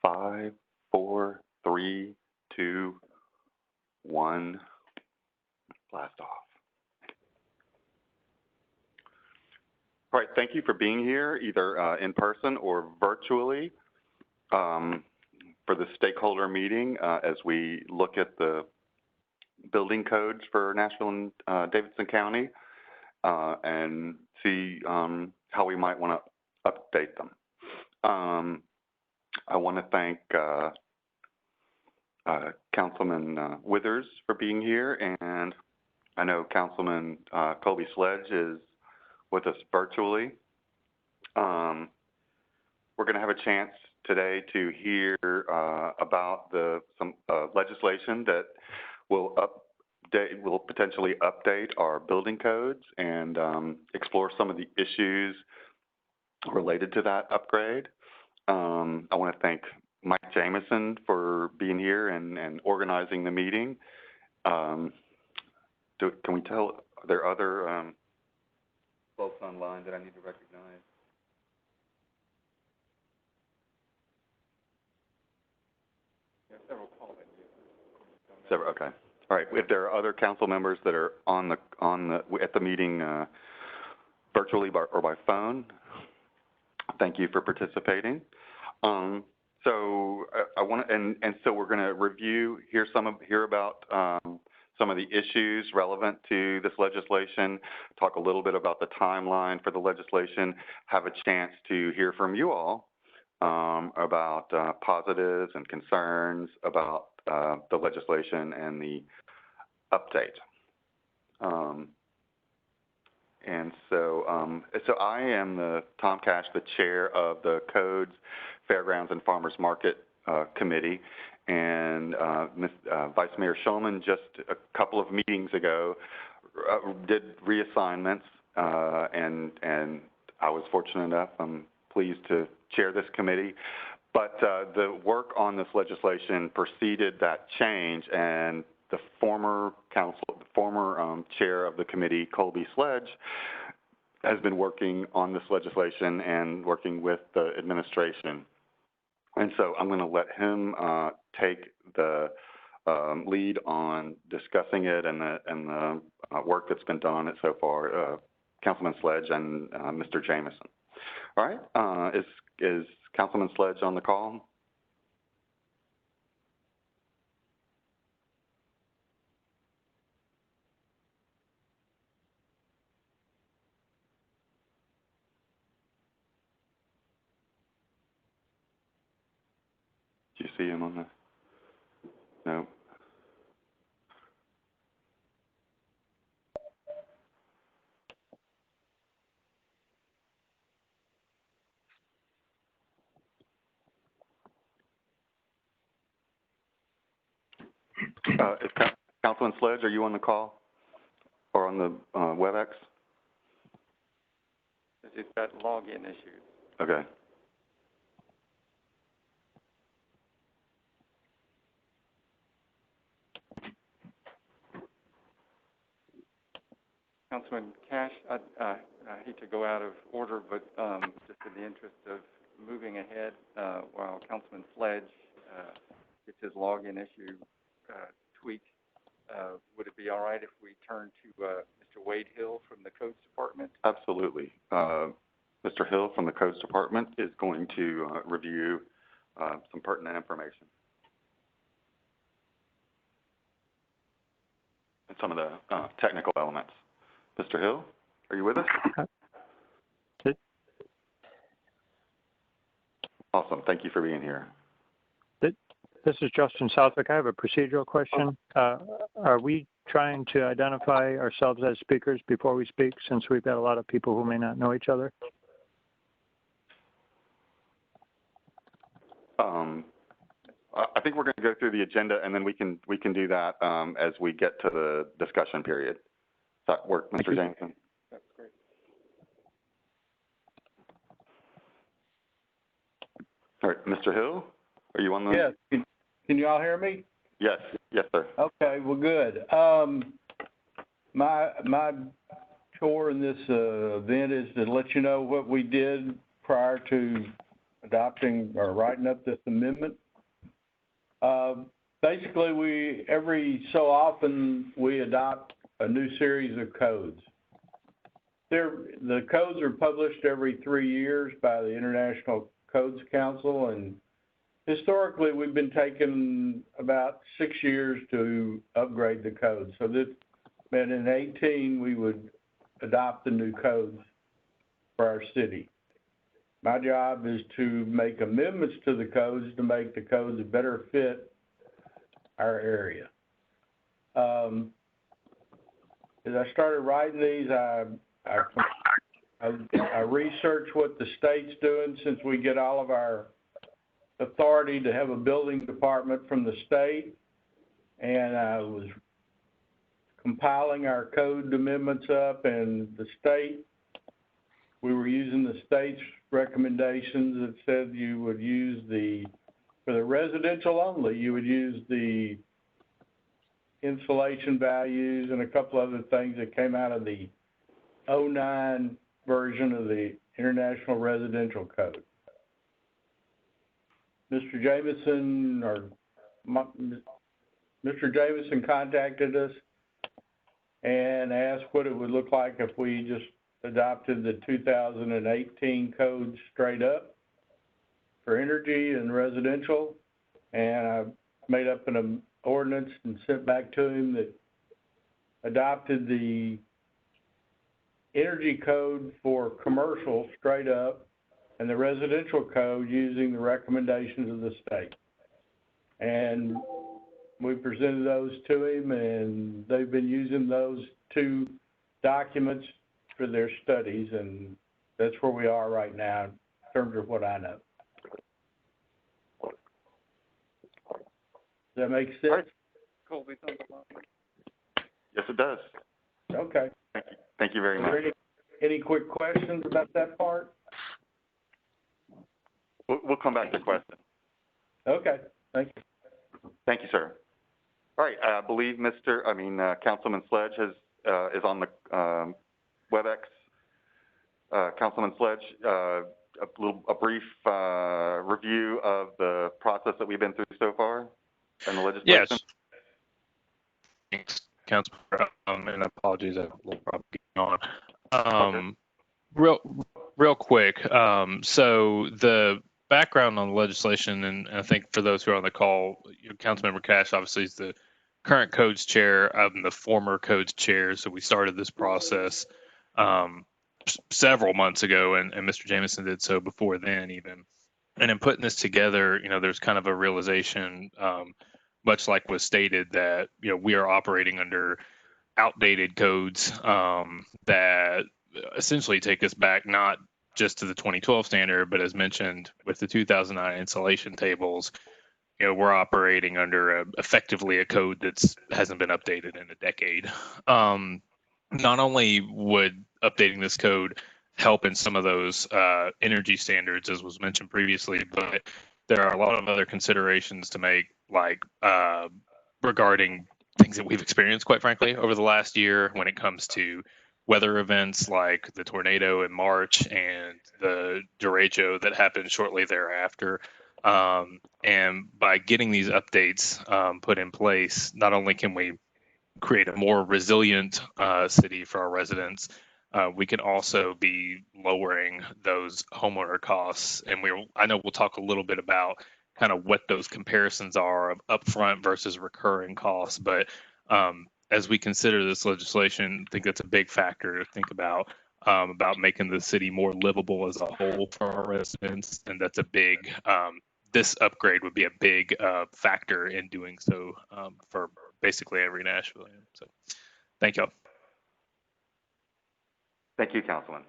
5, 4, 3, 2, 1. Blast off. All right, thank you for being here, either in person or virtually, for the stakeholder meeting as we look at the building codes for Nashville and Davidson County and see how we might want to update them. I want to thank Councilman Withers for being here, and I know Councilman Colby Sledge is with us virtually. We're going to have a chance today to hear about some legislation that will potentially update our building codes and explore some of the issues related to that upgrade. I want to thank Mike Jameson for being here and organizing the meeting. Can we tell, are there other folks online that I need to recognize? There are several call-in. Several, okay. All right. If there are other council members that are at the meeting virtually or by phone, thank you for participating. So I want to, and so we're going to hear about some of the issues relevant to this legislation, talk a little bit about the timeline for the legislation, have a chance to hear from you all about positives and concerns about the legislation and the update. And so I am Tom Cash, the chair of the Codes, Fairgrounds, and Farmers Market Committee. And Vice Mayor Shulman just a couple of meetings ago did reassignments, and I was fortunate enough, I'm pleased to chair this committee. But the work on this legislation preceded that change, and the former chair of the committee, Colby Sledge, has been working on this legislation and working with the administration. And so I'm going to let him take the lead on discussing it and the work that's been done on it so far, Councilman Sledge and Mr. Jameson. All right, is Councilman Sledge on the call? Do you see him on the? No. Is Councilman Sledge, are you on the call or on the WebEx? It's got login issues. Okay. Councilman Cash, I hate to go out of order, but just in the interest of moving ahead, while Councilman Sledge gets his login issue tweaked, would it be all right if we turn to Mr. Wade Hill from the Codes Department? Absolutely. Mr. Hill from the Codes Department is going to review some pertinent information and some of the technical elements. Mr. Hill, are you with us? Awesome. Thank you for being here. This is Justin Southwick. I have a procedural question. Are we trying to identify ourselves as speakers before we speak, since we've got a lot of people who may not know each other? I think we're going to go through the agenda, and then we can do that as we get to the discussion period. Does that work, Mr. Jameson? That's great. All right, Mr. Hill, are you on the? Yes. Can you all hear me? Yes. Yes, sir. Okay. Well, good. My chore in this event is to let you know what we did prior to adopting or writing up this amendment. Basically, every so often, we adopt a new series of codes. The codes are published every 3 years by the International Codes Council, and historically, we've been taking about 6 years to upgrade the codes. So this meant in 18, we would adopt the new codes for our city. My job is to make amendments to the codes to make the codes better fit our area. As I started writing these, I researched what the state's doing, since we get all of our authority to have a building department from the state, and I was compiling our code amendments up, and the state, we were using the state's recommendations that said you would use for the residential only, you would use the insulation values and a couple other things that came out of the 09 version of the International Residential Code. Mr. Jameson contacted us and asked what it would look like if we just adopted the 2018 code straight up for energy and residential, and I made up an ordinance and sent back to him that adopted the energy code for commercial straight up and the residential code using the recommendations of the state. And we presented those to him, and they've been using those two documents for their studies, and that's where we are right now in terms of what I know. Does that make sense? Right. Colby, Yes, it does. Okay. Thank you very much. Any quick questions about that part? We'll come back to questions. Okay, thank you. Thank you, sir. All right, I believe Councilman Sledge is on the WebEx. Councilman Sledge, a brief review of the process that we've been through so far and the legislation. Yes. Thanks, Councilman. And apologies, I have a little problem getting on. Real quick. So the background on the legislation, and I think for those who are on the call, Councilmember Cash obviously is the current codes chair. I'm the former codes chair. So we started this process several months ago, and Mr. Jameson did so before then even. And in putting this together, there's kind of a realization, much like was stated, that we are operating under outdated codes that essentially take us back not just to the 2012 standard, but as mentioned with the 2009 insulation tables, we're operating under effectively a code that's hasn't been updated in a decade. Not only would updating this code help in some of those energy standards, as was mentioned previously, but there are a lot of other considerations to make, like regarding things that we've experienced, quite frankly, over the last year when it comes to weather events like the tornado in March and the derecho that happened shortly thereafter. And by getting these updates put in place, not only can we create a more resilient city for our residents, we can also be lowering those homeowner costs. And I know we'll talk a little bit about kind of what those comparisons are of upfront versus recurring costs. But as we consider this legislation, I think that's a big factor to think about making the city more livable as a whole for our residents. And that's a big, this upgrade would be a big factor in doing so for basically every Nashville. So thank y'all. Thank you, Councilman.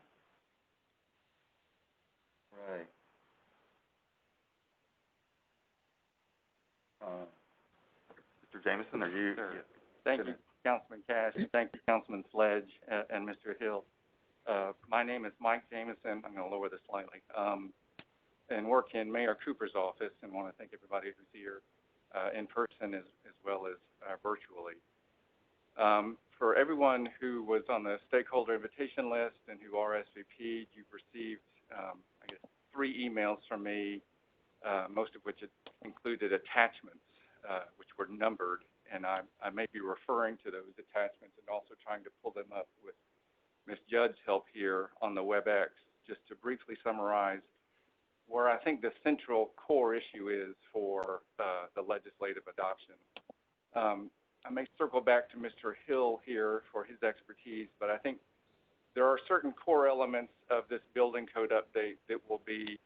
Right. Mr. Jameson, are you? Sure. Thank you, Councilman Cash. Thank you, Councilman Sledge and Mr. Hill. My name is Mike Jameson. I'm going to lower this slightly. And work in Mayor Cooper's office, and want to thank everybody who's here in person as well as virtually. For everyone who was on the stakeholder invitation list and who RSVP'd, you've received, 3 emails from me, most of which included attachments, which were numbered, and I may be referring to those attachments and also trying to pull them up with Ms. Judd's help here on the WebEx, just to briefly summarize where I think the central core issue is for the legislative adoption. I may circle back to Mr. Hill here for his expertise, but I think there are certain core elements of this building code update that will be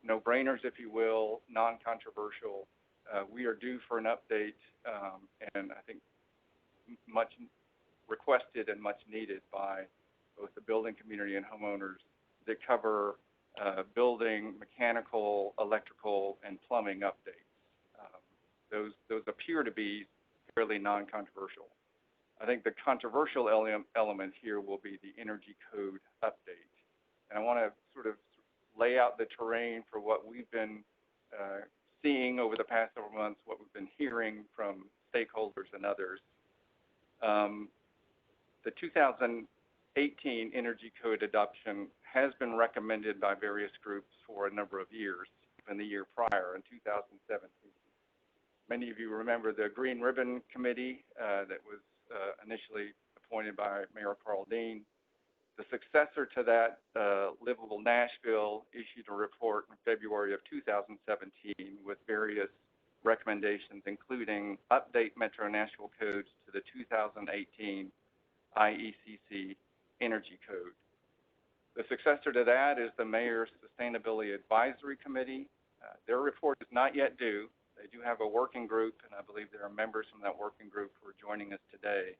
no-brainers, if you will, non-controversial. We are due for an update, and I think much requested and much needed by both the building community and homeowners that cover building, mechanical, electrical, and plumbing updates. Those appear to be fairly non-controversial. I think the controversial element here will be the energy code update. And I want to sort of lay out the terrain for what we've been seeing over the past several months, what we've been hearing from stakeholders and others. The 2018 energy code adoption has been recommended by various groups for a number of years, even the year prior in 2017. Many of you remember the Green Ribbon Committee that was initially appointed by Mayor Carl Dean. The successor to that, Livable Nashville, issued a report in February of 2017 with various recommendations, including update Metro Nashville codes to the 2018 IECC Energy Code. The successor to that is the Mayor's Sustainability Advisory Committee. Their report is not yet due. They do have a working group, and I believe there are members from that working group who are joining us today.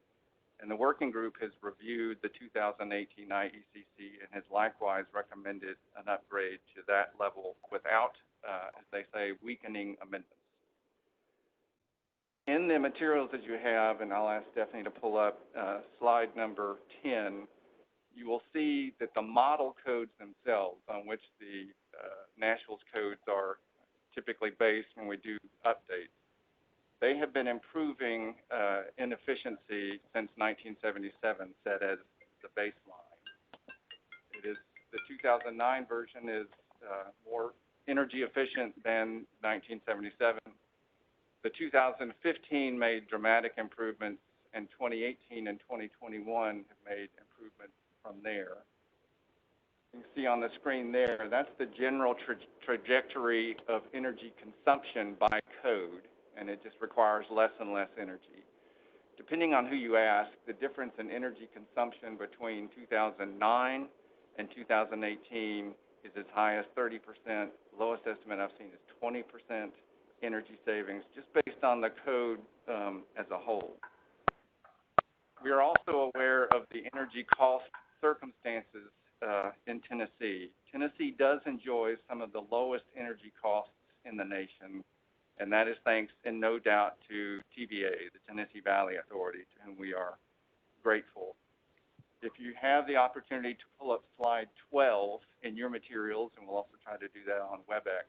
And the working group has reviewed the 2018 IECC and has likewise recommended an upgrade to that level without, as they say, weakening amendments. In the materials that you have, and I'll ask Stephanie to pull up slide number 10, you will see that the model codes themselves on which the Nashville's codes are typically based when we do updates, they have been improving in efficiency since 1977, set as the baseline. It is the 2009 version is more energy efficient than 1977. The 2015 made dramatic improvements, and 2018 and 2021 have made improvements from there. You can see on the screen there, that's the general trajectory of energy consumption by code, and it just requires less and less energy. Depending on who you ask, the difference in energy consumption between 2009 and 2018 is as high as 30%. Lowest estimate I've seen is 20% energy savings, just based on the code as a whole. We are also aware of the energy cost circumstances in Tennessee. Tennessee does enjoy some of the lowest energy costs in the nation, and that is thanks, in no doubt, to TVA, the Tennessee Valley Authority, to whom we are grateful. If you have the opportunity to pull up slide 12 in your materials, and we'll also try to do that on WebEx,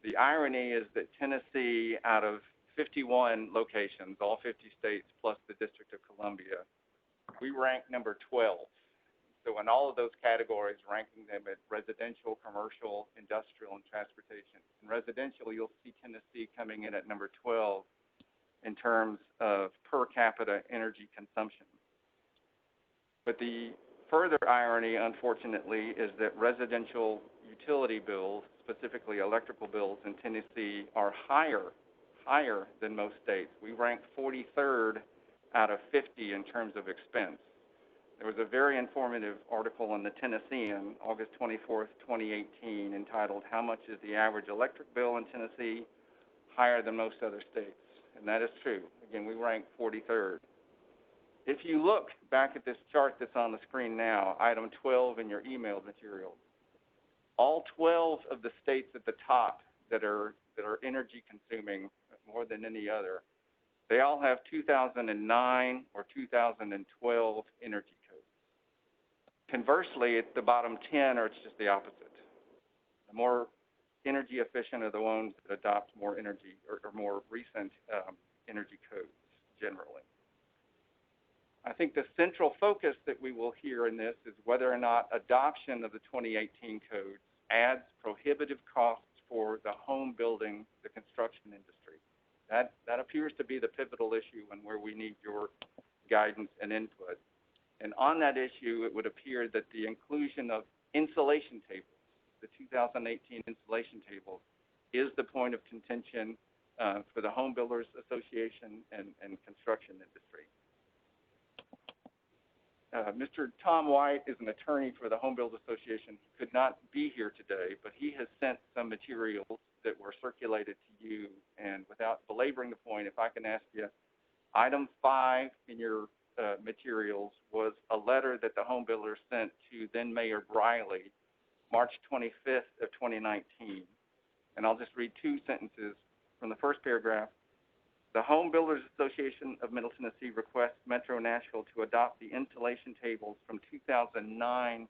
the irony is that Tennessee, out of 51 locations, all 50 states plus the District of Columbia, we rank number 12. So in all of those categories, ranking them at residential, commercial, industrial, and transportation. In residential, you'll see Tennessee coming in at number 12 in terms of per capita energy consumption. But the further irony, unfortunately, is that residential utility bills, specifically electrical bills in Tennessee, are higher than most states. We rank 43rd out of 50 in terms of expense. There was a very informative article in the Tennessean, August 24th, 2018, entitled, "How much is the average electric bill in Tennessee? Higher than most other states." And that is true. Again, we rank 43rd. If you look back at this chart that's on the screen now, item 12 in your email materials, all 12 of the states at the top that are energy consuming more than any other, they all have 2009 or 2012 energy codes. Conversely, at the bottom 10, or it's just the opposite. The more energy efficient are the ones that adopt more energy or more recent energy codes generally. I think the central focus that we will hear in this is whether or not adoption of the 2018 codes adds prohibitive costs for the home building, the construction industry. That appears to be the pivotal issue and where we need your guidance and input. And on that issue, it would appear that the inclusion of insulation tables, the 2018 insulation tables, is the point of contention for the Home Builders Association and construction industry. Mr. Tom White is an attorney for the Home Builders Association. He could not be here today, but he has sent some materials that were circulated to you. And without belaboring the point, if I can ask you, item 5 in your materials was a letter that the home builders sent to then Mayor Briley, March 25th of 2019. And I'll just read 2 sentences from the first paragraph. The Home Builders Association of Middle Tennessee requests Metro Nashville to adopt the insulation tables from 2009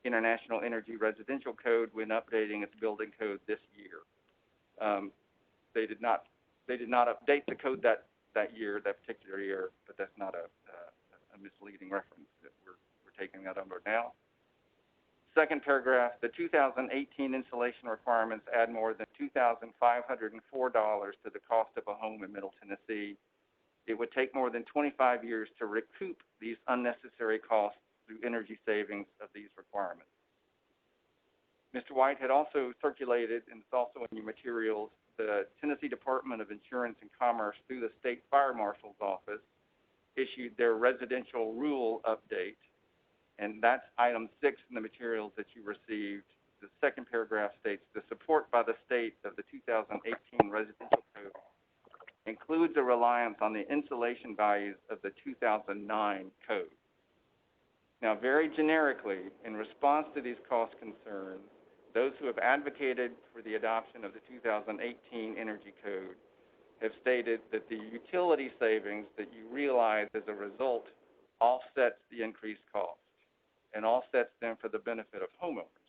International Energy Residential Code when updating its building code this year. They did not update the code that particular year, but that's not a misleading reference that we're taking that under now. Second paragraph, the 2018 insulation requirements add more than $2,504 to the cost of a home in Middle Tennessee. It would take more than 25 years to recoup these unnecessary costs through energy savings of these requirements. Mr. White had also circulated, and it's also in your materials, the Tennessee Department of Insurance and Commerce through the State Fire Marshal's Office issued their residential rule update, and that's item 6 in the materials that you received. The second paragraph states, the support by the state of the 2018 residential code includes a reliance on the insulation values of the 2009 code. Now, very generically, in response to these cost concerns, those who have advocated for the adoption of the 2018 Energy Code have stated that the utility savings that you realize as a result offsets the increased cost and offsets them for the benefit of homeowners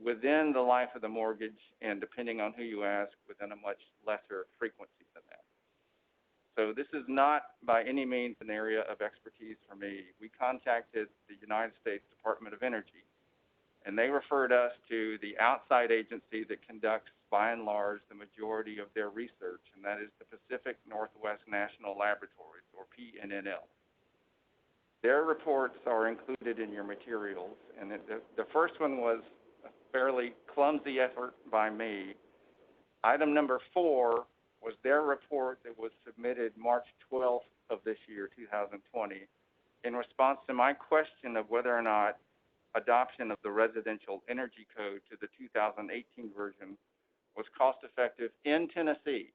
within the life of the mortgage, and depending on who you ask, within a much lesser frequency than that. So this is not by any means an area of expertise for me. We contacted the United States Department of Energy, and they referred us to the outside agency that conducts, by and large, the majority of their research, and that is the Pacific Northwest National Laboratories, or PNNL. Their reports are included in your materials, and the first one was a fairly clumsy effort by me. Item number 4 was their report that was submitted March 12th of this year, 2020, in response to my question of whether or not adoption of the Residential Energy Code to the 2018 version was cost-effective in Tennessee.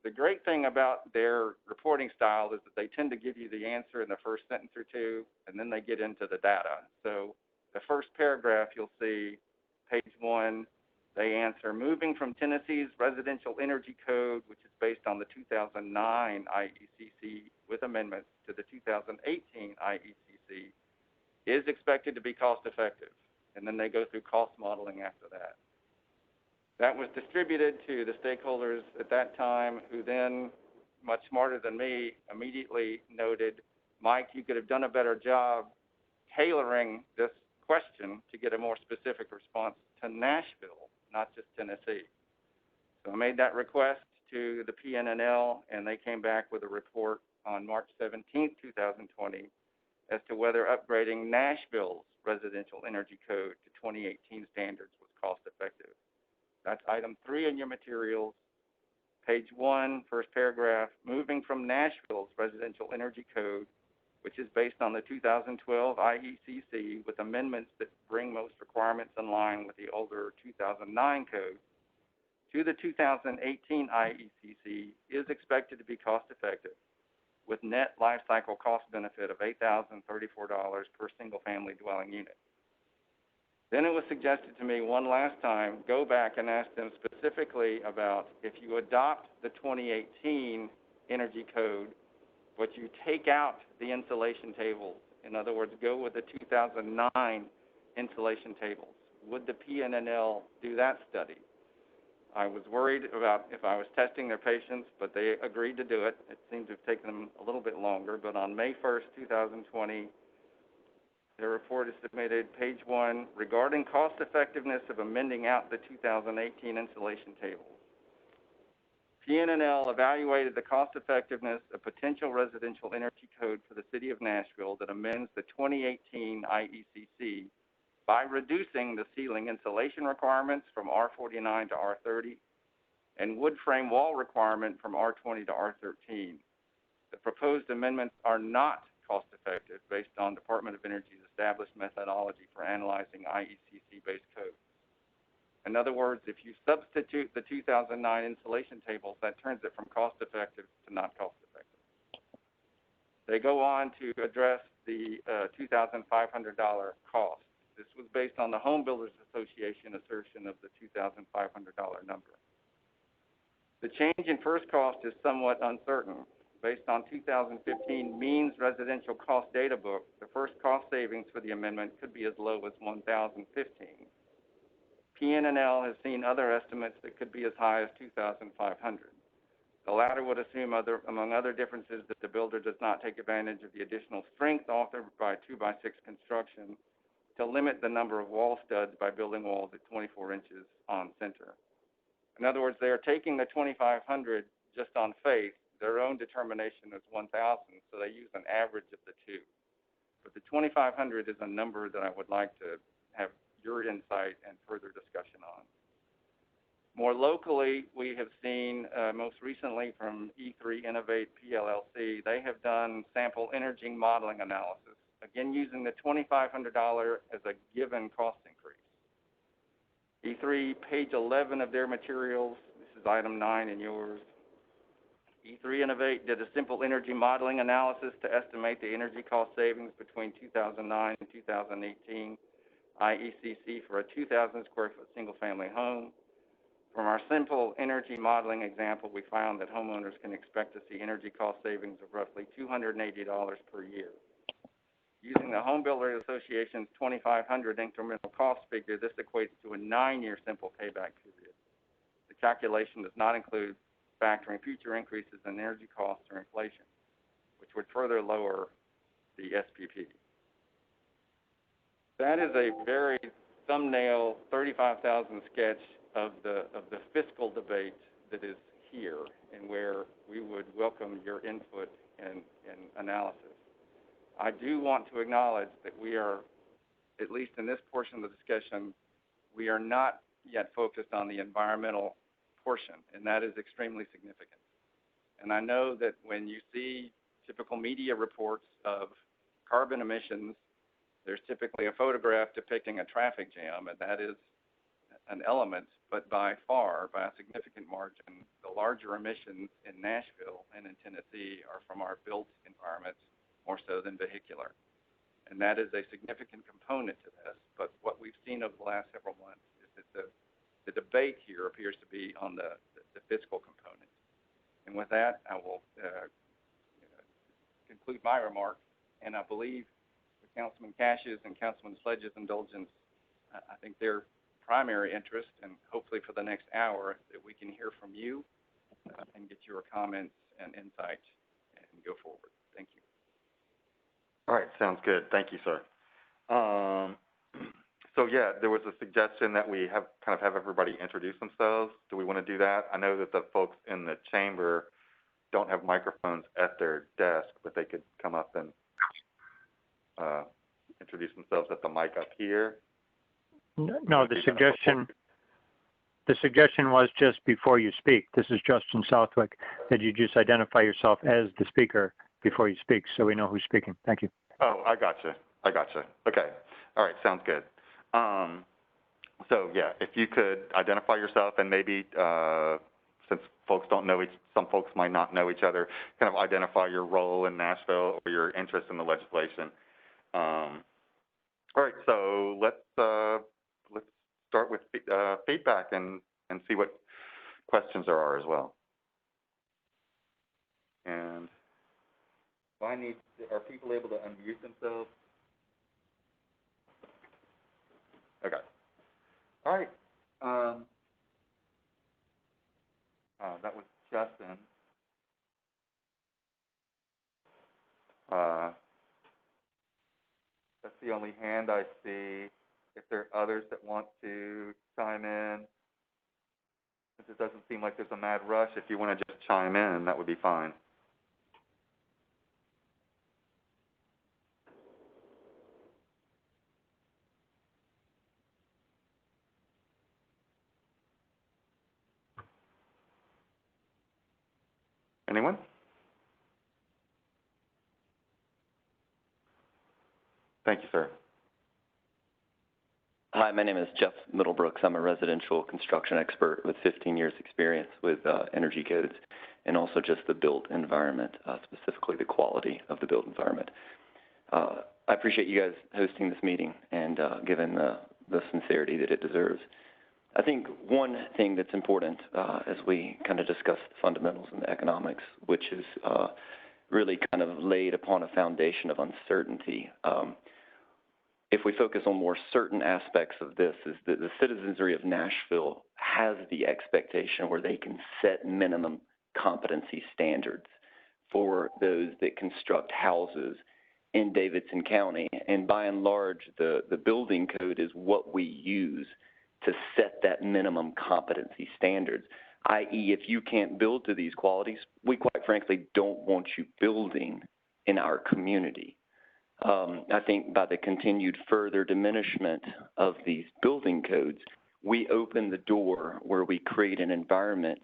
The great thing about their reporting style is that they tend to give you the answer in the first sentence or 2, and then they get into the data. So the first paragraph, you'll see, page 1, they answer, moving from Tennessee's Residential Energy Code, which is based on the 2009 IECC with amendments to the 2018 IECC, is expected to be cost-effective. And then they go through cost modeling after that. That was distributed to the stakeholders at that time, who then, much smarter than me, immediately noted, Mike, you could have done a better job tailoring this question to get a more specific response to Nashville, not just Tennessee. So I made that request to the PNNL, and they came back with a report on March 17th, 2020, as to whether upgrading Nashville's Residential Energy Code to 2018 standards was cost-effective. That's item 3 in your materials, page 1, first paragraph, moving from Nashville's Residential Energy Code, which is based on the 2012 IECC with amendments that bring most requirements in line with the older 2009 code, to the 2018 IECC is expected to be cost-effective, with net life cycle cost benefit of $8,034 per single-family dwelling unit. Then it was suggested to me one last time, go back and ask them specifically about if you adopt the 2018 Energy Code, but you take out the insulation tables, in other words, go with the 2009 insulation tables, would the PNNL do that study? I was worried about if I was testing their patience, but they agreed to do it. It seemed to have taken them a little bit longer, but on May 1st, 2020, their report is submitted, page 1, regarding cost effectiveness of amending out the 2018 installation tables. PNNL evaluated the cost effectiveness of potential residential energy code for the city of Nashville that amends the 2018 IECC by reducing the ceiling insulation requirements from R49 to R30 and wood frame wall requirement from R20 to R13. The proposed amendments are not cost effective based on Department of Energy's established methodology for analyzing IECC-based codes. In other words, if you substitute the 2009 insulation tables, that turns it from cost effective to not cost effective. They go on to address the $2,500 cost. This was based on the Home Builders Association assertion of the $2,500 number. The change in first cost is somewhat uncertain. Based on 2015 means residential cost data book, the first cost savings for the amendment could be as low as $1,015. PNNL has seen other estimates that could be as high as $2,500. The latter would assume, among other differences, that the builder does not take advantage of the additional strength offered by 2x6 construction to limit the number of wall studs by building walls at 24 inches on center. In other words, they are taking the 2,500 just on faith. Their own determination is 1,000, so they use an average of the two. But the 2,500 is a number that I would like to have your insight and further discussion on. More locally, we have seen most recently from E3 Innovate PLLC, they have done sample energy modeling analysis, again using the $2,500 as a given cost increase. E3, page 11 of their materials, this is item 9 in yours. E3 Innovate did a simple energy modeling analysis to estimate the energy cost savings between 2009 and 2018 IECC for a 2,000 square foot single family home. From our simple energy modeling example, we found that homeowners can expect to see energy cost savings of roughly $280 per year. Using the Home Builder Association's 2,500 incremental cost figure, this equates to a 9-year simple payback period. The calculation does not include factoring future increases in energy costs or inflation, which would further lower the SPP. That is a very thumbnail, 35,000 sketch of the fiscal debate that is here and where we would welcome your input and analysis. I do want to acknowledge that we are, at least in this portion of the discussion, we are not yet focused on the environmental portion, and that is extremely significant. And I know that when you see typical media reports of carbon emissions, there's typically a photograph depicting a traffic jam, and that is an element, but by far, by a significant margin, the larger emissions in Nashville and in Tennessee are from our built environments more so than vehicular. And that is a significant component to this, but what we've seen over the last several months is that the debate here appears to be on the fiscal component. And with that, I will conclude my remarks, and I believe with Councilman Cash's and Councilman Sledge's indulgence, I think their primary interest, and hopefully for the next hour, that we can hear from you and get your comments and insights and go forward. Thank you. All right, sounds good. Thank you, sir. So yeah, there was a suggestion that we have everybody introduce themselves. Do we want to do that? I know that the folks in the chamber don't have microphones at their desk, but they could come up and introduce themselves at the mic up here. No, the suggestion was just before you speak. This is Justin Southwick, that you just identify yourself as the speaker before you speak, so we know who's speaking. Thank you. Oh, I gotcha. Okay. All right, sounds good. So yeah, if you could identify yourself and maybe, since folks don't know some folks might not know each other, kind of identify your role in Nashville or your interest in the legislation. All right, so let's start with feedback and see what questions there are as well. And are people able to unmute themselves? Okay. All right. That was Justin. That's the only hand I see. If there are others that want to chime in, since it doesn't seem like there's a mad rush, if you want to just chime in, that would be fine. Anyone? Thank you, sir. Hi, my name is Jeff Middlebrooks. I'm a residential construction expert with 15 years experience with energy codes and also just the built environment, specifically the quality of the built environment. I appreciate you guys hosting this meeting and given the sincerity that it deserves. I think one thing that's important as we kind of discuss the fundamentals and the economics, which is really kind of laid upon a foundation of uncertainty. If we focus on more certain aspects of this, is that the citizenry of Nashville has the expectation where they can set minimum competency standards for those that construct houses in Davidson County. And by and large, the building code is what we use to set that minimum competency standards, i.e. if you can't build to these qualities, we quite frankly don't want you building in our community. I think by the continued further diminishment of these building codes, we open the door where we create an environment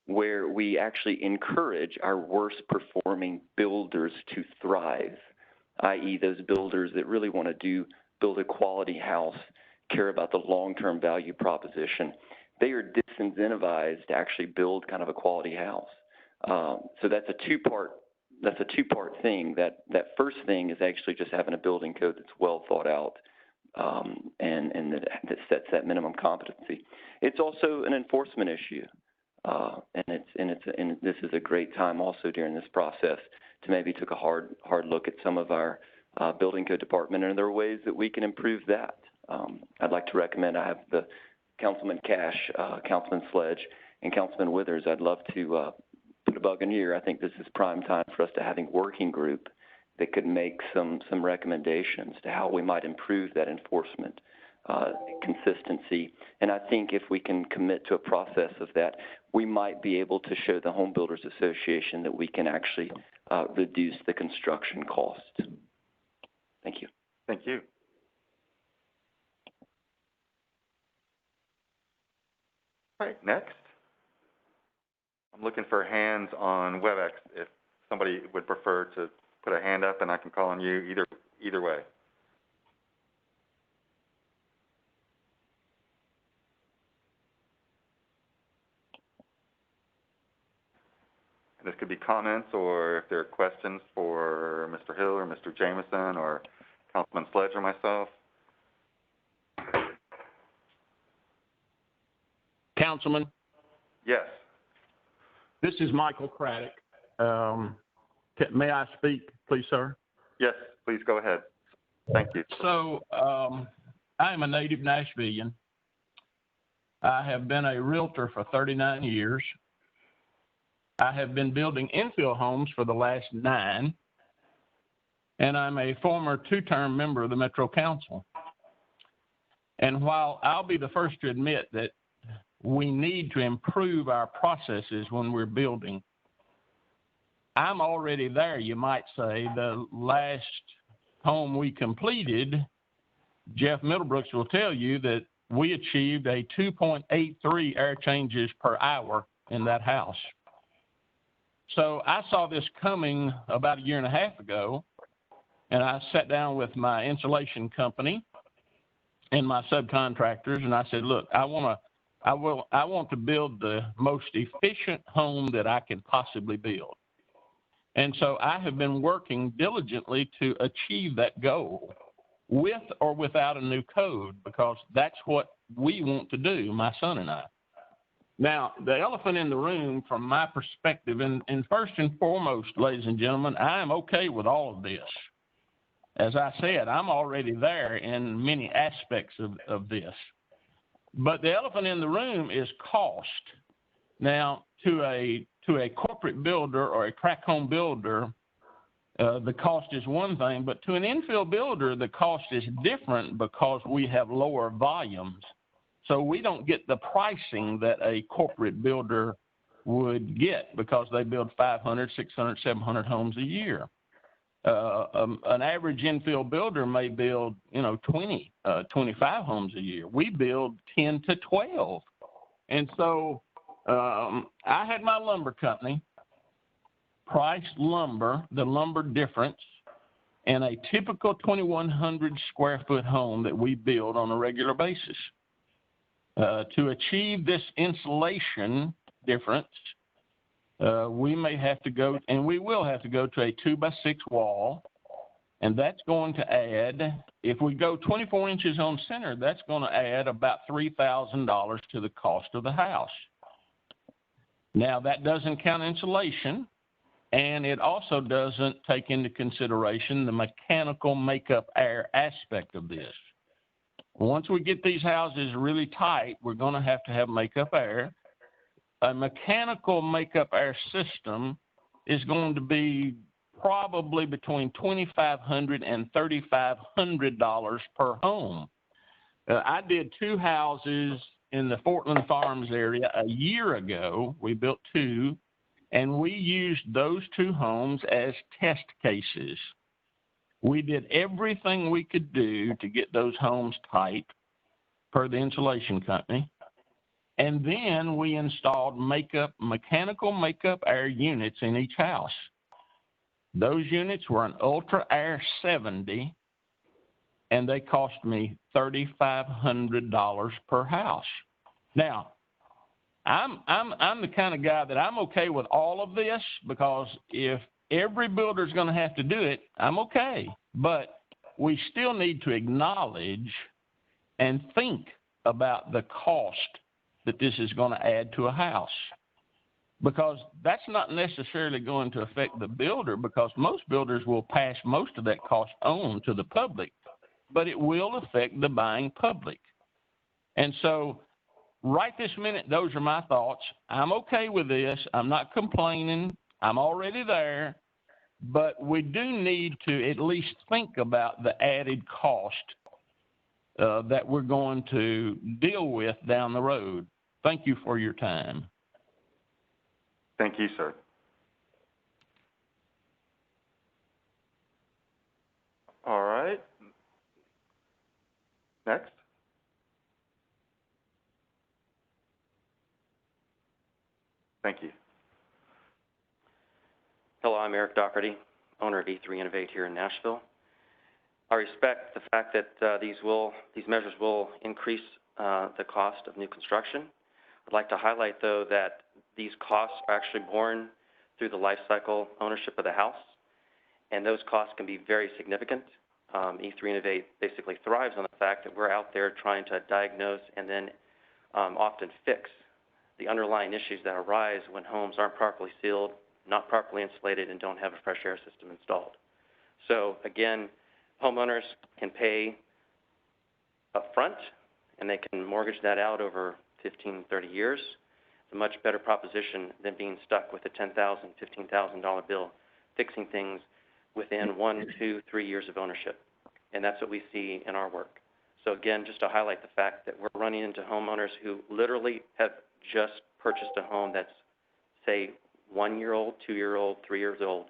where we actually encourage our worst performing builders to thrive, i.e. those builders that really want to build a quality house, care about the long-term value proposition. They are disincentivized to actually build kind of a quality house. So that's a two-part thing. That first thing is actually just having a building code that's well thought out and that sets that minimum competency. It's also an enforcement issue, and this is a great time also during this process to maybe take a hard look at some of our building code department, and there are ways that we can improve that. I'd like to recommend, I have the Councilman Cash, Councilman Sledge, and Councilman Withers. I'd love to put a bug in your ear. I think this is prime time for us to have a working group that could make some recommendations to how we might improve that enforcement consistency. And I think if we can commit to a process of that, we might be able to show the Home Builders Association that we can actually reduce the construction cost. Thank you. Thank you. All right, next. I'm looking for hands on WebEx. If somebody would prefer to put a hand up, and I can call on you either way. And this could be comments, or if there are questions for Mr. Hill or Mr. Jameson or Councilman Sledge or myself. Councilman? Yes. This is Michael Craddock. May I speak, please, sir? Yes, please go ahead. Thank you. So, I am a native Nashvilleian. I have been a realtor for 39 years. I have been building infill homes for the last 9, and I'm a former 2-term member of the Metro Council. And while I'll be the first to admit that we need to improve our processes when we're building, I'm already there, you might say. The last home we completed, Jeff Middlebrooks will tell you that we achieved a 2.83 air changes per hour in that house. So I saw this coming about 1.5 years ago, and I sat down with my insulation company and my subcontractors, and I said, look, I want to build the most efficient home that I can possibly build. And so I have been working diligently to achieve that goal with or without a new code, because that's what we want to do, my son and I. Now, the elephant in the room from my perspective, and first and foremost, ladies and gentlemen, I am okay with all of this. As I said, I'm already there in many aspects of this. But the elephant in the room is cost. Now, to a corporate builder or a tract home builder, the cost is one thing, but to an infill builder, the cost is different because we have lower volumes. So we don't get the pricing that a corporate builder would get because they build 500, 600, 700 homes a year. An average infill builder may build, 20, 25 homes a year. We build 10 to 12. And so I had my lumber company price lumber, the lumber difference, in a typical 2,100 square foot home that we build on a regular basis. To achieve this insulation difference, we may have to go, and we will have to go to a 2x6 wall, and that's going to add, if we go 24 inches on center, that's going to add about $3,000 to the cost of the house. Now, that doesn't count insulation, and it also doesn't take into consideration the mechanical makeup air aspect of this. Once we get these houses really tight, we're going to have makeup air. A mechanical makeup air system is going to be probably between $2,500 and $3,500 per home. I did 2 houses in the Fortland Farms area a year ago. We built 2, and we used those 2 homes as test cases. We did everything we could do to get those homes tight per the insulation company. And then we installed mechanical makeup air units in each house. Those units were an Ultra Air 70, and they cost me $3,500 per house. Now, I'm the kind of guy that I'm okay with all of this, because if every builder is going to have to do it, I'm okay. But we still need to acknowledge and think about the cost that this is going to add to a house, because that's not necessarily going to affect the builder, because most builders will pass most of that cost on to the public, but it will affect the buying public. And so right this minute, those are my thoughts. I'm okay with this. I'm not complaining. I'm already there, but we do need to at least think about the added cost that we're going to deal with down the road. Thank you for your time. Thank you, sir. All right. Next. Thank you. Hello, I'm Eric Doherty, owner of E3 Innovate here in Nashville. I respect the fact that these measures will increase the cost of new construction. I'd like to highlight, though, that these costs are actually borne through the life cycle ownership of the house, and those costs can be very significant. E3 Innovate basically thrives on the fact that we're out there trying to diagnose and then often fix the underlying issues that arise when homes aren't properly sealed, not properly insulated, and don't have a fresh air system installed. So again, homeowners can pay upfront, and they can mortgage that out over 15, 30 years. It's a much better proposition than being stuck with a $10,000, $15,000 bill, fixing things within 1, 2, 3 years of ownership. And that's what we see in our work. So again, just to highlight the fact that we're running into homeowners who literally have just purchased a home that's, say, 1-year-old, 2-year-old, 3 years old,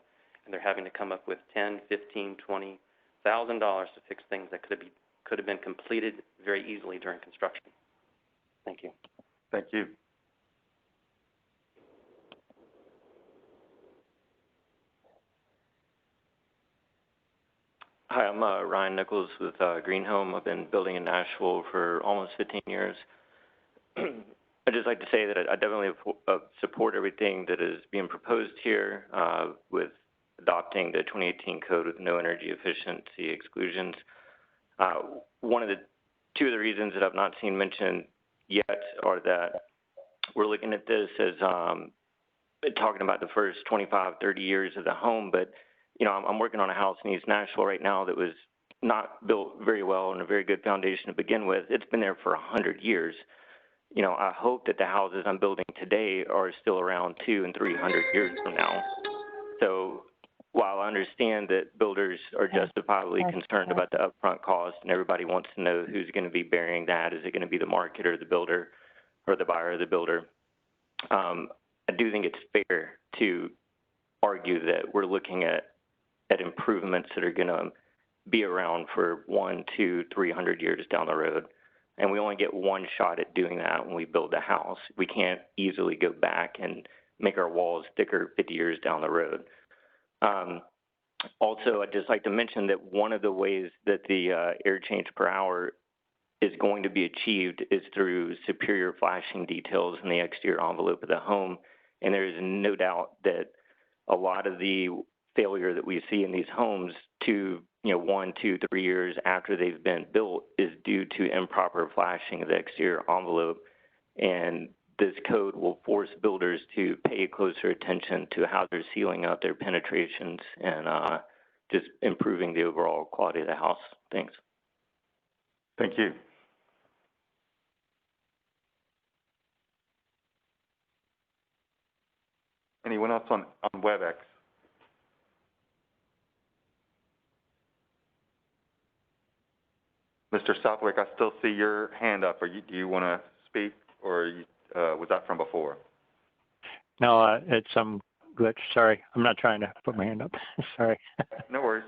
and they're having to come up with $10,000, $15,000, $20,000 to fix things that could have been completed very easily during construction. Thank you. Thank you. Hi, I'm Ryan Nichols with Green Home. I've been building in Nashville for almost 15 years. I'd just like to say that I definitely support everything that is being proposed here with adopting the 2018 code with no energy efficiency exclusions. Two of the reasons that I've not seen mentioned yet are that we're looking at this as talking about the first 25, 30 years of the home, but I'm working on a house in East Nashville right now that was not built very well on a very good foundation to begin with. It's been there for 100 years. you know, I hope that the houses I'm building today are still around 200 and 300 years from now. So while I understand that builders are justifiably concerned about the upfront cost and everybody wants to know who's going to be bearing that, is it going to be the market or the builder or the buyer or the builder? I do think it's fair to argue that we're looking at improvements that are going to be around for 100, 200, 300 years down the road. And we only get one shot at doing that when we build a house. We can't easily go back and make our walls thicker 50 years down the road. Also, I'd just like to mention that one of the ways that the air change per hour is going to be achieved is through superior flashing details in the exterior envelope of the home. And there is no doubt that a lot of the failure that we see in these homes to, 1, 2, 3 years after they've been built is due to improper flashing of the exterior envelope. And this code will force builders to pay closer attention to how they're sealing out their penetrations and just improving the overall quality of the house. Thanks. Thank you. Anyone else on WebEx? Mr. Southwick, I still see your hand up. Do you want to speak, or was that from before? No, it's some glitch. Sorry, I'm not trying to put my hand up. Sorry. No worries.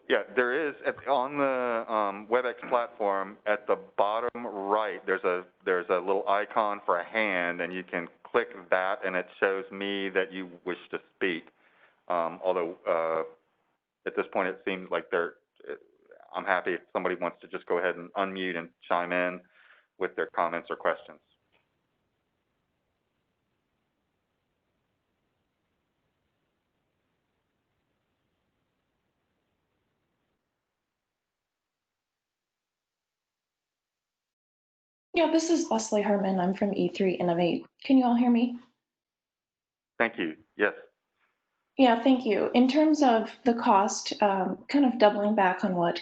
Yeah, there is on the WebEx platform at the bottom right. There's a little icon for a hand, and you can click that, and it shows me that you wish to speak. Although at this point, it seems like I'm happy if somebody wants to just go ahead and unmute and chime in with their comments or questions. Yeah, this is Leslie Herman. I'm from E3 Innovate. Can you all hear me? Thank you. Yes. Yeah, thank you. In terms of the cost, kind of doubling back on what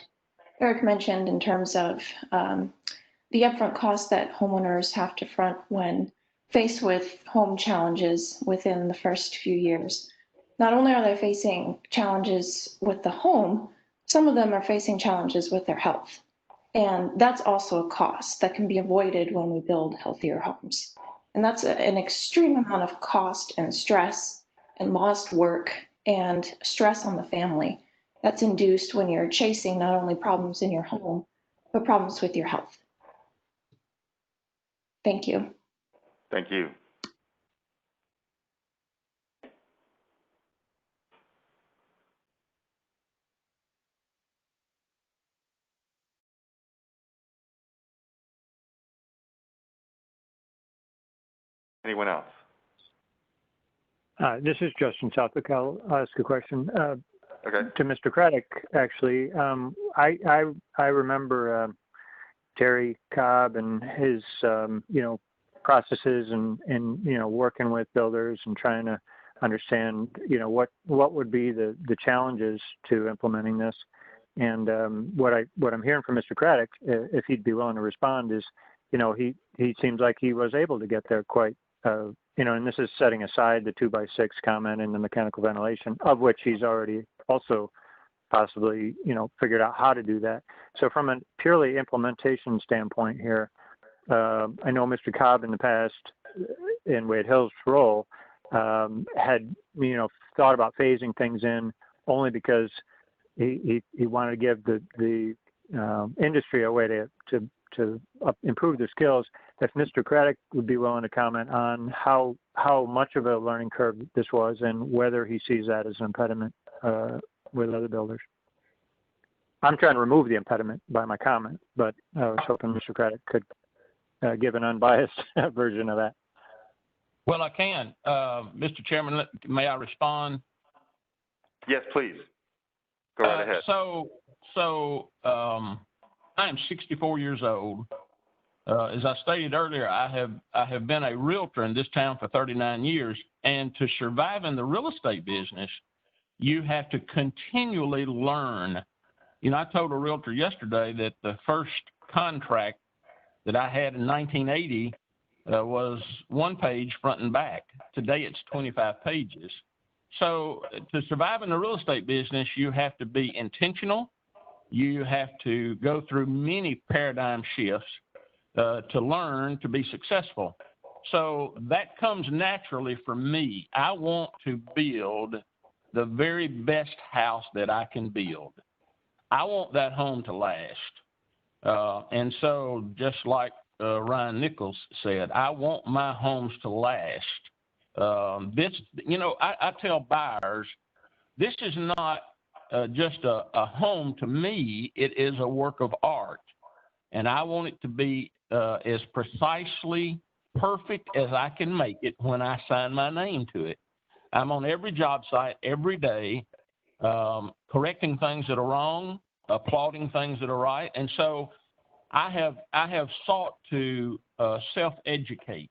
Eric mentioned in terms of the upfront cost that homeowners have to front when faced with home challenges within the first few years. Not only are they facing challenges with the home, some of them are facing challenges with their health. And that's also a cost that can be avoided when we build healthier homes. And that's an extreme amount of cost and stress and lost work and stress on the family that's induced when you're chasing not only problems in your home, but problems with your health. Thank you. Thank you. Anyone else? This is Justin Southwick. I'll ask a question Okay. to Mr. Craddock, actually. I remember Terry Cobb and his, processes and working with builders and trying to understand, what would be the challenges to implementing this. And what I'm hearing from Mr. Craddock, if he'd be willing to respond, is, he seems like he was able to get there quite, and this is setting aside the 2x6 comment in the mechanical ventilation, of which he's already also possibly, figured out how to do that. So from a purely implementation standpoint here, I know Mr. Cobb in the past, in Wade Hill's role, had, thought about phasing things in only because he wanted to give the industry a way to improve their skills. If Mr. Craddock would be willing to comment on how much of a learning curve this was and whether he sees that as an impediment with other builders. I'm trying to remove the impediment by my comment, but I was hoping Mr. Craddock could give an unbiased version of that. Well, I can. Mr. Chairman, may I respond? Yes, please. Go right ahead. So I am 64 years old. As I stated earlier, I have been a realtor in this town for 39 years, and to survive in the real estate business, You have to continually learn. You know, I told a realtor yesterday that the first contract that I had in 1980 was 1 page front and back. Today it's 25 pages. So to survive in the real estate business, you have to be intentional. You have to go through many paradigm shifts to learn to be successful. So that comes naturally for me. I want to build the very best house that I can build. I want that home to last. And so just like Ryan Nichols said, I want my homes to last. This, you know, I tell buyers, this is not just a home to me. It is a work of art. And I want it to be as precisely perfect as I can make it when I sign my name to it. I'm on every job site every day, correcting things that are wrong, applauding things that are right. And so I have sought to self-educate.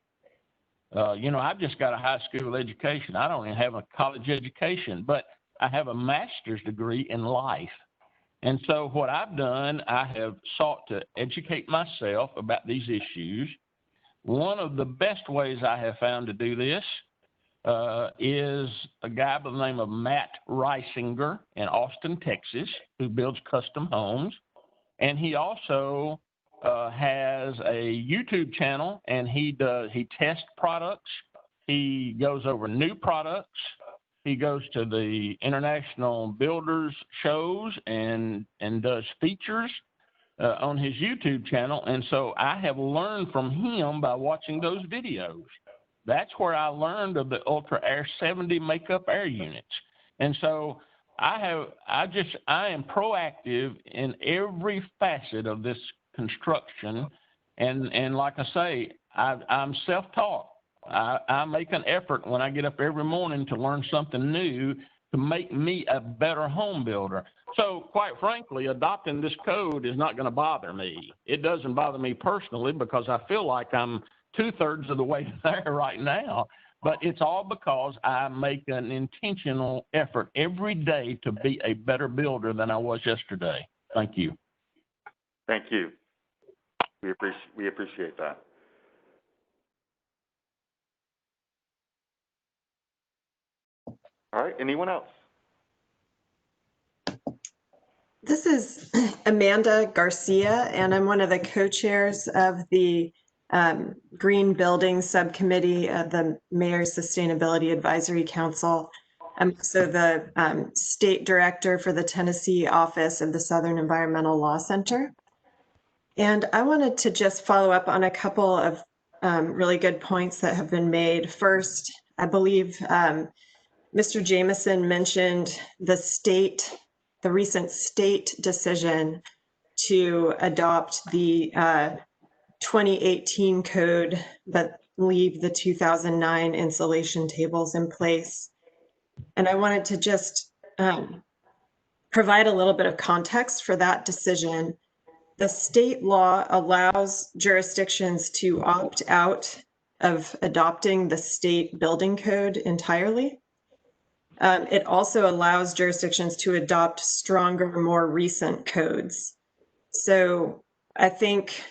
You know, I've just got a high school education. I don't even have a college education, but I have a master's degree in life. And so what I've done, I have sought to educate myself about these issues. One of the best ways I have found to do this is a guy by the name of Matt Reisinger in Austin, Texas, who builds custom homes. And he also has a YouTube channel, and he tests products. He goes over new products. He goes to the international builders shows and does features on his YouTube channel. And so I have learned from him by watching those videos. That's where I learned of the Ultra Air 70 makeup air units. And so I am proactive in every facet of this construction. And like I say, I'm self-taught. I make an effort when I get up every morning to learn something new to make me a better home builder. So quite frankly, adopting this code is not going to bother me. It doesn't bother me personally because I feel like I'm 2/3 of the way there right now. But it's all because I make an intentional effort every day to be a better builder than I was yesterday. Thank you. Thank you. We appreciate that. All right, anyone else? This is Amanda Garcia, and I'm one of the co-chairs of the Green Building Subcommittee of the Mayor's Sustainability Advisory Council. I'm also the state director for the Tennessee office of the Southern Environmental Law Center. And I wanted to just follow up on a couple of really good points that have been made. First, I believe Mr. Jameson mentioned the recent state decision to adopt the 2018 code that leave the 2009 insulation tables in place. And I wanted to just provide a little bit of context for that decision. The state law allows jurisdictions to opt out of adopting the state building code entirely. It also allows jurisdictions to adopt stronger, more recent codes. So I think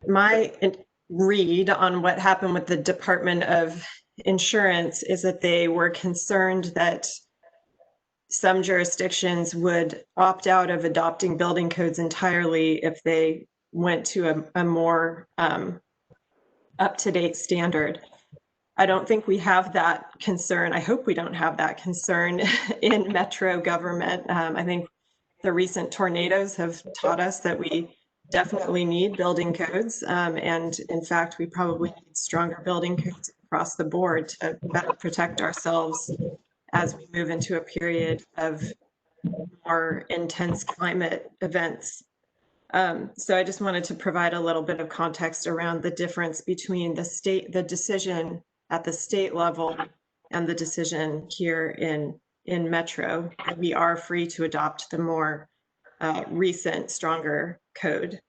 my read on what happened with the Department of Insurance is that they were concerned that some jurisdictions would opt out of adopting building codes entirely if they went to a more up-to-date standard. I don't think we have that concern. I hope we don't have that concern in metro government. I think the recent tornadoes have taught us that we definitely need building codes. And in fact, we probably need stronger building codes across the board to better protect ourselves as we move into a period of more intense climate events. So I just wanted to provide a little bit of context around the difference between the decision at the state level and the decision here in Metro. We are free to adopt the more recent, stronger code.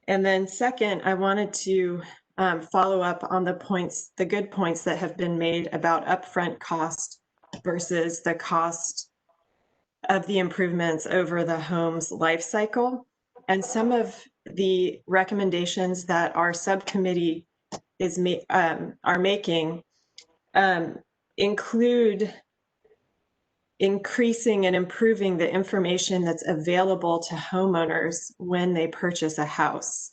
And then second, I wanted to follow up on the good points that have been made about upfront cost versus the cost of the improvements over the home's life cycle. And some of the recommendations that our subcommittee are making include increasing and improving the information that's available to homeowners when they purchase a house.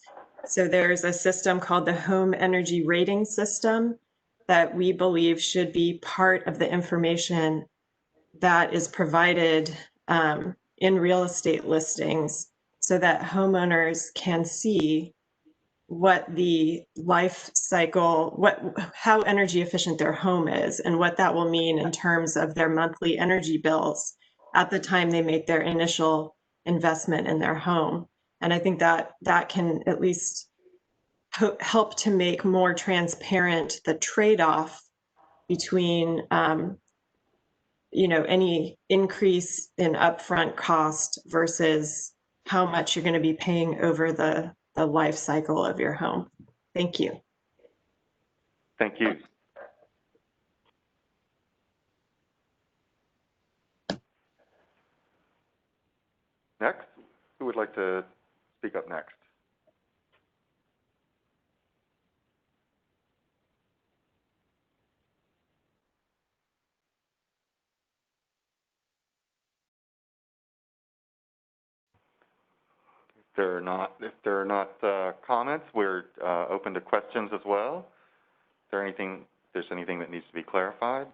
So there's a system called the Home Energy Rating System that we believe should be part of the information that is provided in real estate listings so that homeowners can see what the life cycle, how energy efficient their home is and what that will mean in terms of their monthly energy bills at the time they make their initial investment in their home. And I think that that can at least help to make more transparent the trade-off between any increase in upfront cost versus how much you're going to be paying over the life cycle of your home. Thank you. Thank you. Next, who would like to speak up next? If there are not comments, we're open to questions as well. Is there anything? If there's anything that needs to be clarified?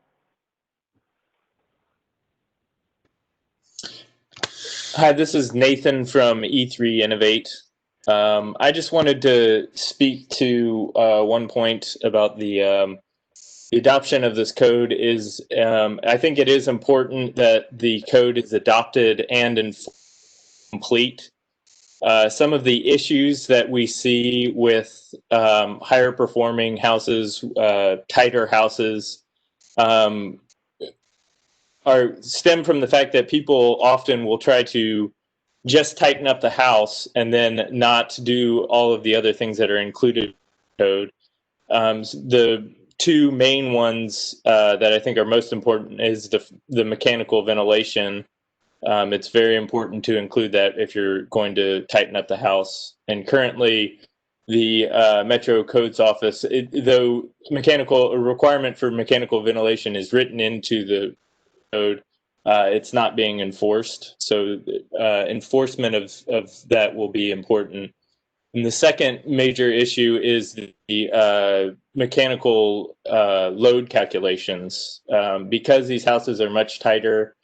Hi, this is Nathan from E3 Innovate. I just wanted to speak to one point about the adoption of this code. I think it is important that the code is adopted and complete. Some of the issues that we see with higher performing houses, tighter houses, stem from the fact that people often will try to just tighten up the house and then not do all of the other things that are included in the code. The two main ones that I think are most important is the mechanical ventilation. It's very important to include that if you're going to tighten up the house. And currently, the Metro Codes Office, though a requirement for mechanical ventilation is written into the code, it's not being enforced. So enforcement of that will be important. And the second major issue is the mechanical load calculations. Because these houses are much tighter,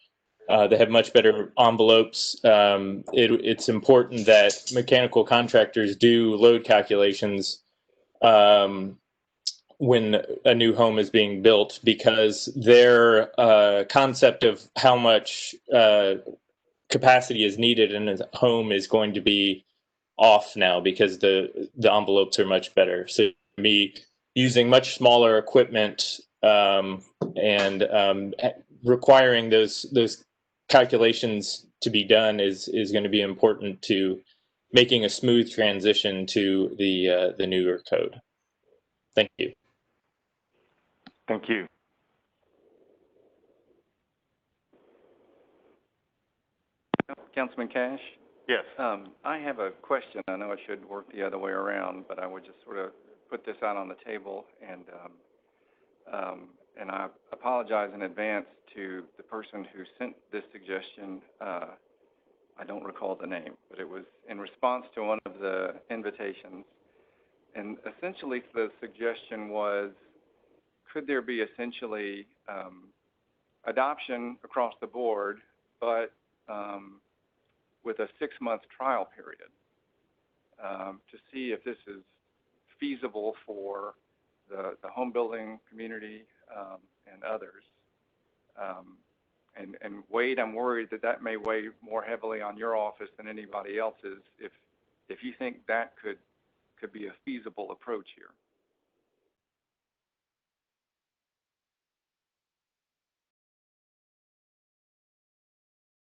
they have much better envelopes. It's important that mechanical contractors do load calculations when a new home is being built, because their concept of how much capacity is needed in a home is going to be off now because the envelopes are much better. So me using much smaller equipment and requiring those calculations to be done is going to be important to making a smooth transition to the newer code. Thank you. Thank you. Councilman Cash? Yes. I have a question. I know I should work the other way around, but I would just sort of put this out on the table, and I apologize in advance to the person who sent this suggestion. I don't recall the name, but it was in response to one of the invitations. And essentially the suggestion was, could there be essentially adoption across the board, but with a 6-month trial period to see if this is feasible for the home building community and others. And Wade, I'm worried that may weigh more heavily on your office than anybody else's if you think that could be a feasible approach here.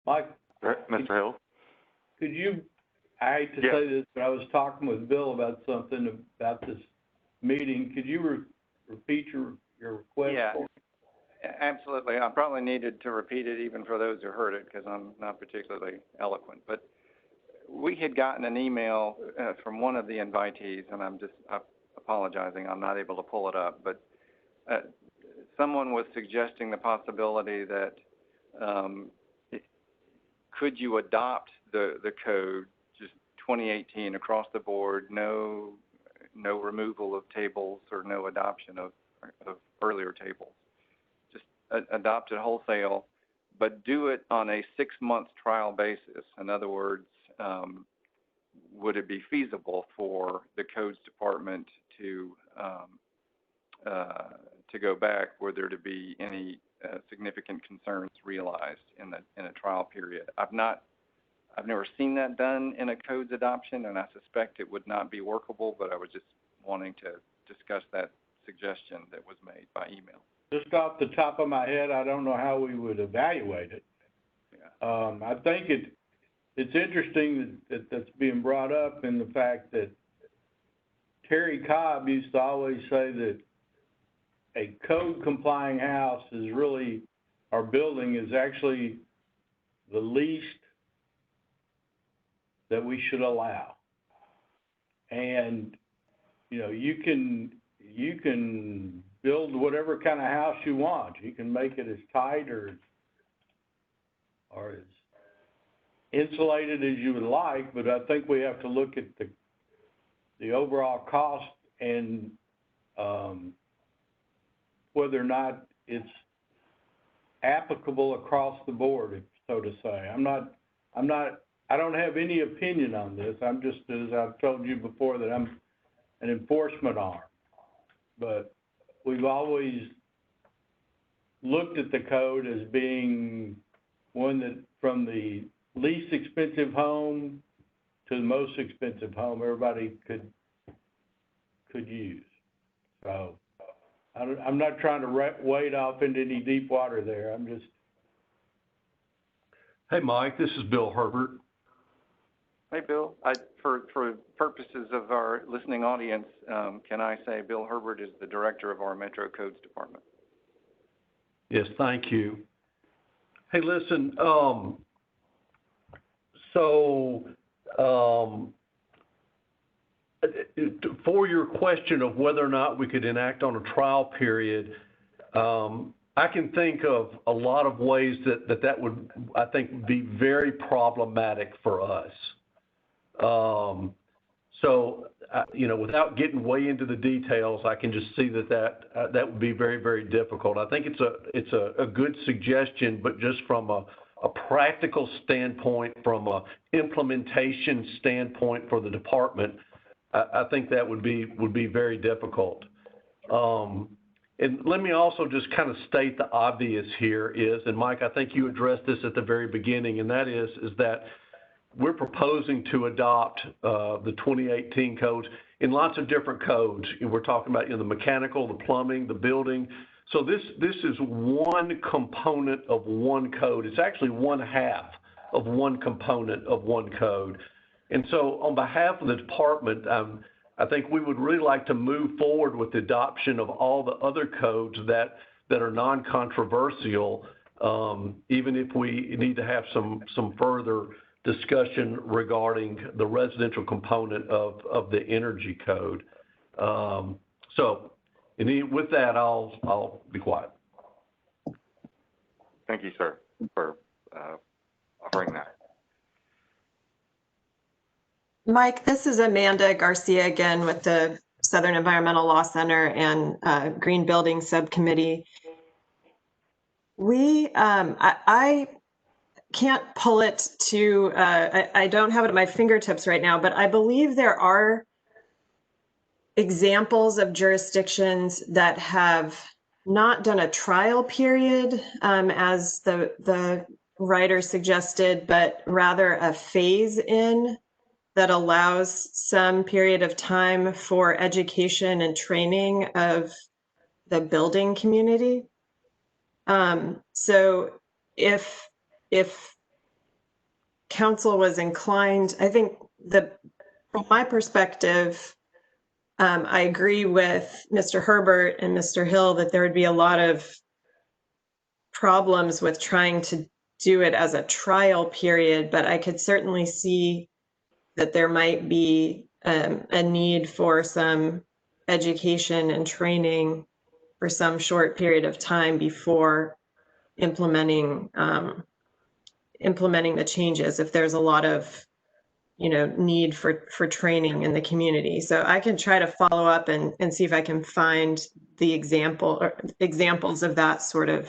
Mike? Mr. Hill? Could you, I hate to say this, but I was talking with Bill about something about this meeting. Could you repeat your request? Yeah. Absolutely. I probably needed to repeat it even for those who heard it because I'm not particularly eloquent. But we had gotten an email from one of the invitees, and I'm apologizing. I'm not able to pull it up. But someone was suggesting the possibility that could you adopt the code, just 2018 across the board, no removal of tables or no adoption of earlier tables. Just adopt it wholesale, but do it on a 6-month trial basis. In other words, would it be feasible for the codes department to go back were there to be any significant concerns realized in a trial period? I've never seen that done in a codes adoption, and I suspect it would not be workable, but I was just wanting to discuss that suggestion that was made by email. Just off the top of my head, I don't know how we would evaluate it. Yeah. I think it's interesting that that's being brought up in the fact that Terry Cobb used to always say that a code complying house is really, our building is actually the least that we should allow. And, you know, you can build whatever kind of house you want. You can make it as tight or as insulated as you would like, but I think we have to look at the overall cost and whether or not it's applicable across the board, so to say. I don't have any opinion on this. I'm just, as I've told you before, that I'm an enforcement arm. But we've always looked at the code as being one that from the least expensive home to the most expensive home everybody could use. So I'm not trying to wade off into any deep water there. I'm just... Hey, Mike, this is Bill Herbert. Hey, Bill. For purposes of our listening audience, can I say Bill Herbert is the director of our Metro Codes Department? Yes, thank you. Hey, listen, for your question of whether or not we could enact on a trial period, I can think of a lot of ways that would, I think, be very problematic for us. You know, without getting way into the details, I can just see that would be very, very difficult. I think it's a good suggestion, but just from a practical standpoint, from a implementation standpoint for the department, I think that would be very difficult. And let me also just kind of state the obvious here is, and Mike, I think you addressed this at the very beginning, and that is that we're proposing to adopt the 2018 codes in lots of different codes. We're talking about, you know, the mechanical, the plumbing, the building. So this is one component of one code. It's actually one half of one component of one code. And so on behalf of the department, I think we would really like to move forward with the adoption of all the other codes that are non-controversial, even if we need to have some further discussion regarding the residential component of the energy code. So with that, I'll be quiet. Thank you, sir, for offering that. Mike, this is Amanda Garcia again with the Southern Environmental Law Center and Green Building Subcommittee. I can't pull it to, I don't have it at my fingertips right now, but I believe there are examples of jurisdictions that have not done a trial period, as the writer suggested, but rather a phase in that allows some period of time for education and training of the building community. So if council was inclined, I think from my perspective, I agree with Mr. Herbert and Mr. Hill that there would be a lot of problems with trying to do it as a trial period, but I could certainly see that there might be a need for some education and training for some short period of time before implementing the changes, if there's a lot of need for training in the community. So I can try to follow up and see if I can find the examples of that sort of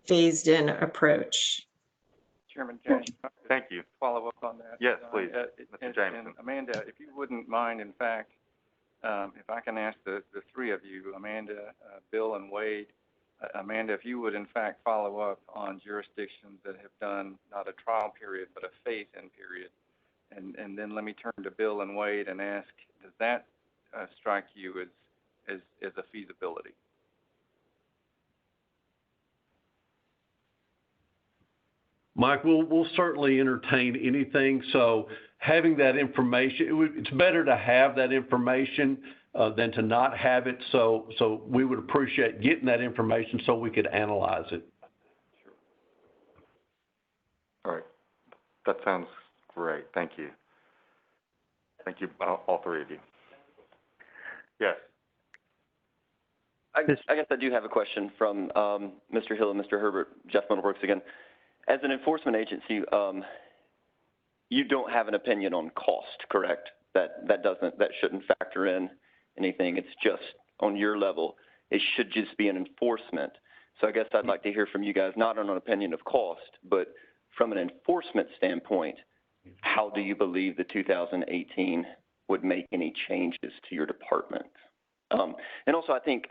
phased in approach. Chairman James, Thank you. follow up on that. Yes, please, Mr. Jameson. And Amanda, if you wouldn't mind, in fact, if I can ask the three of you, Amanda, Bill, and Wade, Amanda, if you would in fact follow up on jurisdictions that have done not a trial period, but a phase-in period. And then let me turn to Bill and Wade and ask, does that strike you as a feasibility? Mike, we'll certainly entertain anything. So having that information, it's better to have that information than to not have it. So we would appreciate getting that information so we could analyze it. Sure. All right. That sounds great. Thank you. Thank you, all three of you. Yes. I guess I do have a question from Mr. Hill and Mr. Herbert. Jeff Middlebrooks again. As an enforcement agency, you don't have an opinion on cost, correct? That shouldn't factor in anything. It's just on your level. It should just be an enforcement. So I guess I'd like to hear from you guys, not on an opinion of cost, but from an enforcement standpoint, how do you believe the 2018 would make any changes to your department? And also, I think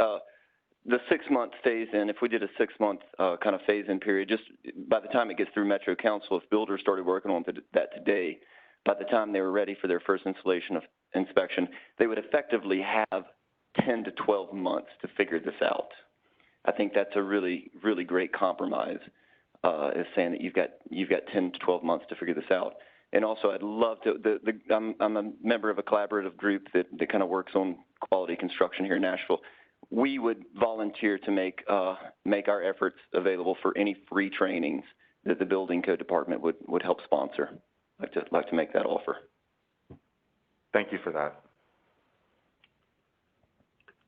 the 6-month phase-in, if we did a 6-month kind of phase-in period, just by the time it gets through Metro Council, if builders started working on that today, by the time they were ready for their first installation of inspection, they would effectively have 10 to 12 months to figure this out. I think that's a really, really great compromise, is saying that you've got 10 to 12 months to figure this out. And also, I'd love to. I'm a member of a collaborative group that kind of works on quality construction here in Nashville. We would volunteer to make our efforts available for any free trainings that the building code department would help sponsor. I'd like to make that offer. Thank you for that.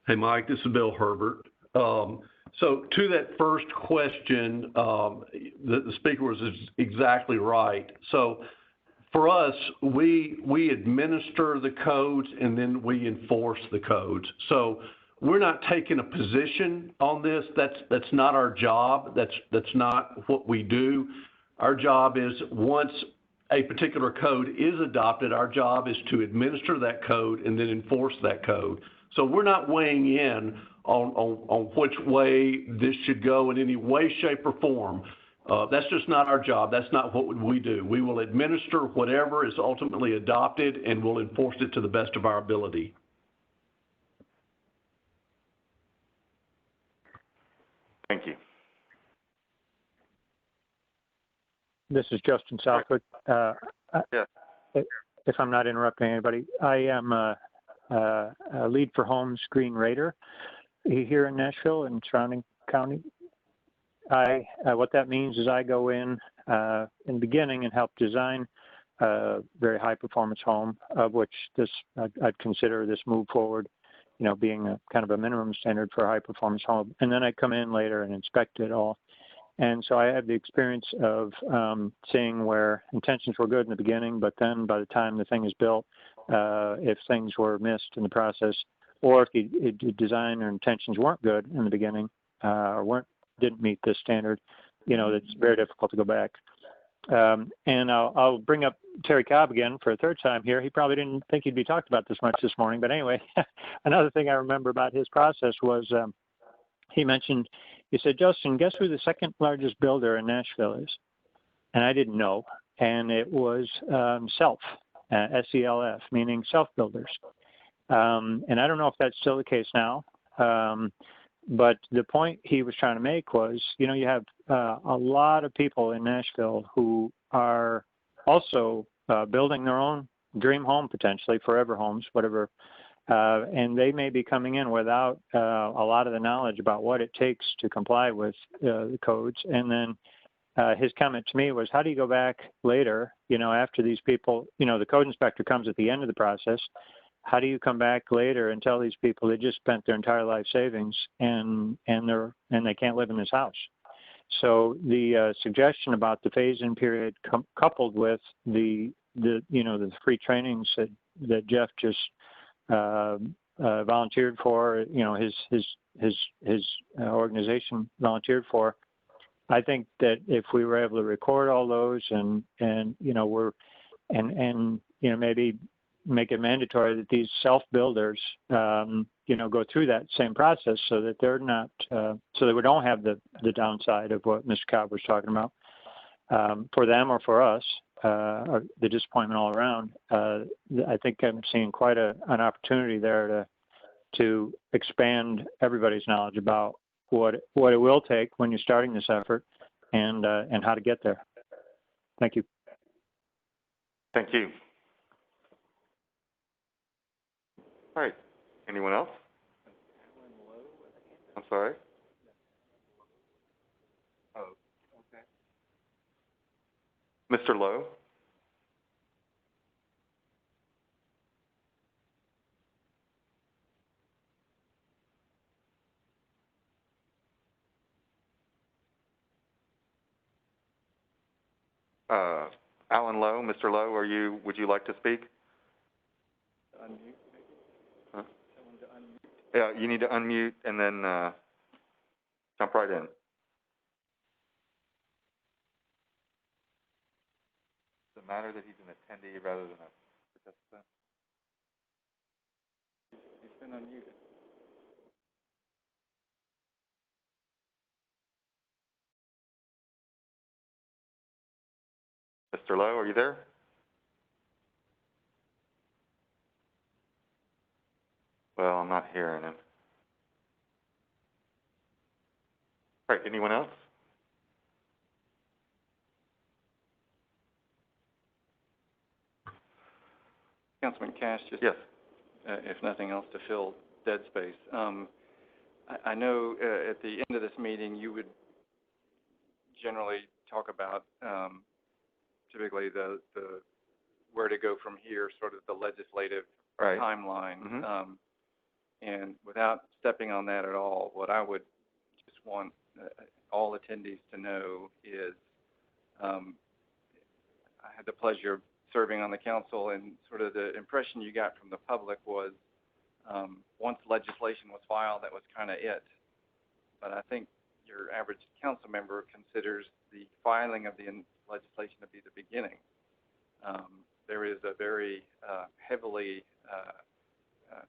Hey, Mike, this is Bill Herbert. So to that first question, the speaker was exactly right. So for us, we administer the codes and then we enforce the codes. So we're not taking a position on this. That's not our job. That's not what we do. Our job is, once a particular code is adopted, our job is to administer that code and then enforce that code. So we're not weighing in on which way this should go in any way, shape, or form. That's just not our job. That's not what we do. We will administer whatever is ultimately adopted and we'll enforce it to the best of our ability. Thank you. This is Justin Southwood. Yes. If I'm not interrupting anybody, I am a lead for homes green raider here in Nashville and surrounding county. What that means is I go in the beginning and help design a very high performance home, of which I'd consider this move forward, being a kind of a minimum standard for a high performance home. And then I come in later and inspect it all. And so I have the experience of seeing where intentions were good in the beginning, but then by the time the thing is built, if things were missed in the process, or if the design or intentions weren't good in the beginning, or didn't meet this standard, it's very difficult to go back. And I'll bring up Terry Cobb again for a third time here. He probably didn't think he'd be talked about this much this morning, but anyway, another thing I remember about his process was he said, Justin, guess who the second largest builder in Nashville is? And I didn't know. And it was SELF, S-E-L-F, meaning self-builders. And I don't know if that's still the case now. But the point he was trying to make was, you have a lot of people in Nashville who are also building their own dream home, potentially, forever homes, whatever and they may be coming in without a lot of the knowledge about what it takes to comply with the codes. And then his comment to me was, how do you go back later, after these people, the code inspector comes at the end of the process, how do you come back later and tell these people they just spent their entire life savings and they can't live in this house? So the suggestion about the phase-in period coupled with the free trainings that Jeff just volunteered for, his organization volunteered for, I think that if we were able to record all those and maybe make it mandatory that these self-builders, go through that same process so that they're not, so that we don't have the downside of what Mr. Cobb was talking about, for them or for us, or the disappointment all around. I think I'm seeing quite an opportunity there to expand everybody's knowledge about what it will take when you're starting this effort and how to get there. Thank you. Thank you. All right. Anyone else? I'm sorry? Oh, okay. Mr. Lowe? Alan Lowe, Mr. Lowe, would you like to speak? Unmute, maybe? Huh? Someone to unmute? Yeah, you need to unmute and then jump right in. Does it matter that he's an attendee rather than a participant? He's been unmuted. Mr. Lowe, are you there? Well, I'm not hearing him. All right, anyone else? Councilman Cash, just yes. If nothing else, to fill dead space. I know at the end of this meeting you would generally talk about typically the where to go from here, sort of the legislative right. timeline. Mm-hmm. And without stepping on that at all, what I would just want all attendees to know is I had the pleasure of serving on the council, and sort of the impression you got from the public was once legislation was filed, that was kind of it. But I think your average council member considers the filing of the legislation to be the beginning. There is a very heavily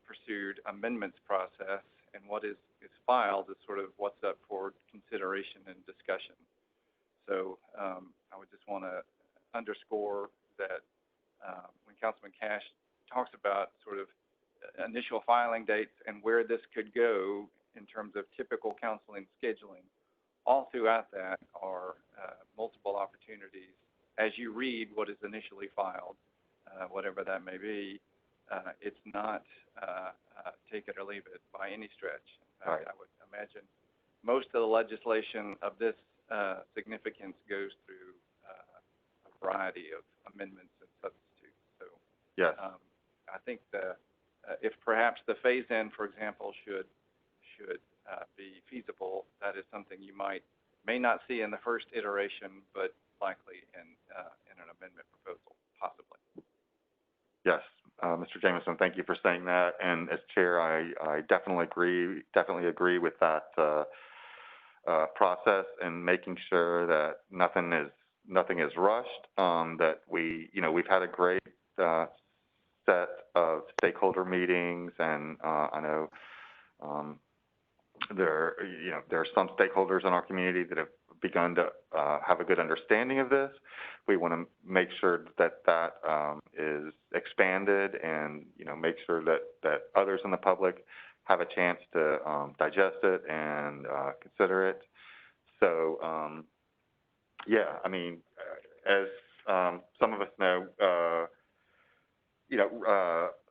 pursued amendments process, and what is filed is sort of what's up for consideration and discussion. So I would just want to underscore that when Councilman Cash talks about sort of initial filing dates and where this could go in terms of typical counseling scheduling, all throughout that are multiple opportunities. As you read what is initially filed, whatever that may be, it's not take it or leave it by any stretch. In fact, I would imagine most of the legislation of this significance goes through a variety of amendments and substitutes. So yes. I think if perhaps the phase-in, for example, should be feasible, that is something you may not see in the first iteration, but likely in an amendment proposal, possibly. Yes, Mr. Jameson, thank you for saying that. And as chair, I definitely agree with that process and making sure that nothing is rushed. That we've had a great set of stakeholder meetings, and I know there are some stakeholders in our community that have begun to have a good understanding of this. We want to make sure that is expanded, and make sure that others in the public have a chance to digest it and consider it. So yeah, I mean, as some of us know,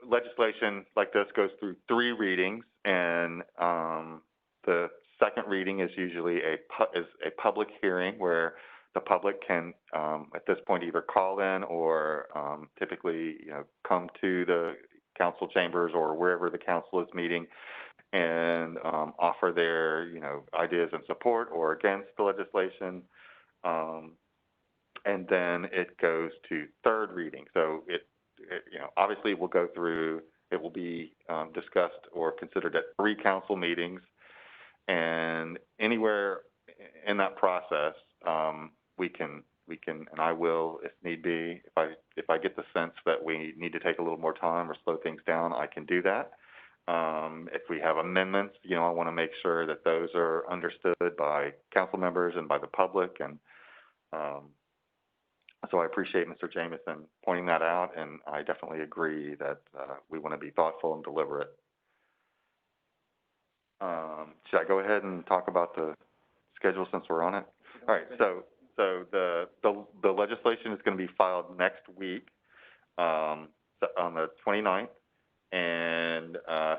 legislation like this goes through 3 readings, and the second reading is usually a public hearing where the public can, at this point, either call in or typically, come to the council chambers or wherever the council is meeting and offer their, ideas and support or against the legislation. And then it goes to third reading. So it obviously will go through, it will be discussed or considered at 3 council meetings. And anywhere in that process, we can, and I will, if need be, if I get the sense that we need to take a little more time or slow things down, I can do that. If we have amendments, I want to make sure that those are understood by council members and by the public. And so I appreciate Mr. Jameson pointing that out, and I definitely agree that we want to be thoughtful and deliberate. Should I go ahead and talk about the schedule since we're on it? All right, so the legislation is going to be filed next week on the 29th, and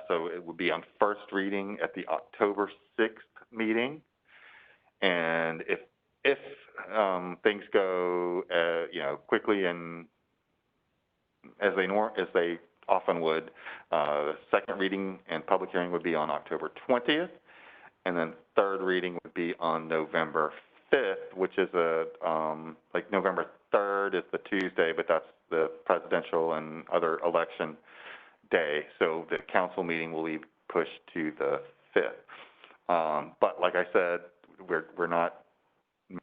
so it will be on first reading at the October 6th meeting. And if things go, quickly and as they often would, the second reading and public hearing would be on October 20th, and then third reading would be on November 5th, which is like November 3rd is the Tuesday, but that's the presidential and other election day. So the council meeting will be pushed to the 5th. But like I said, we're not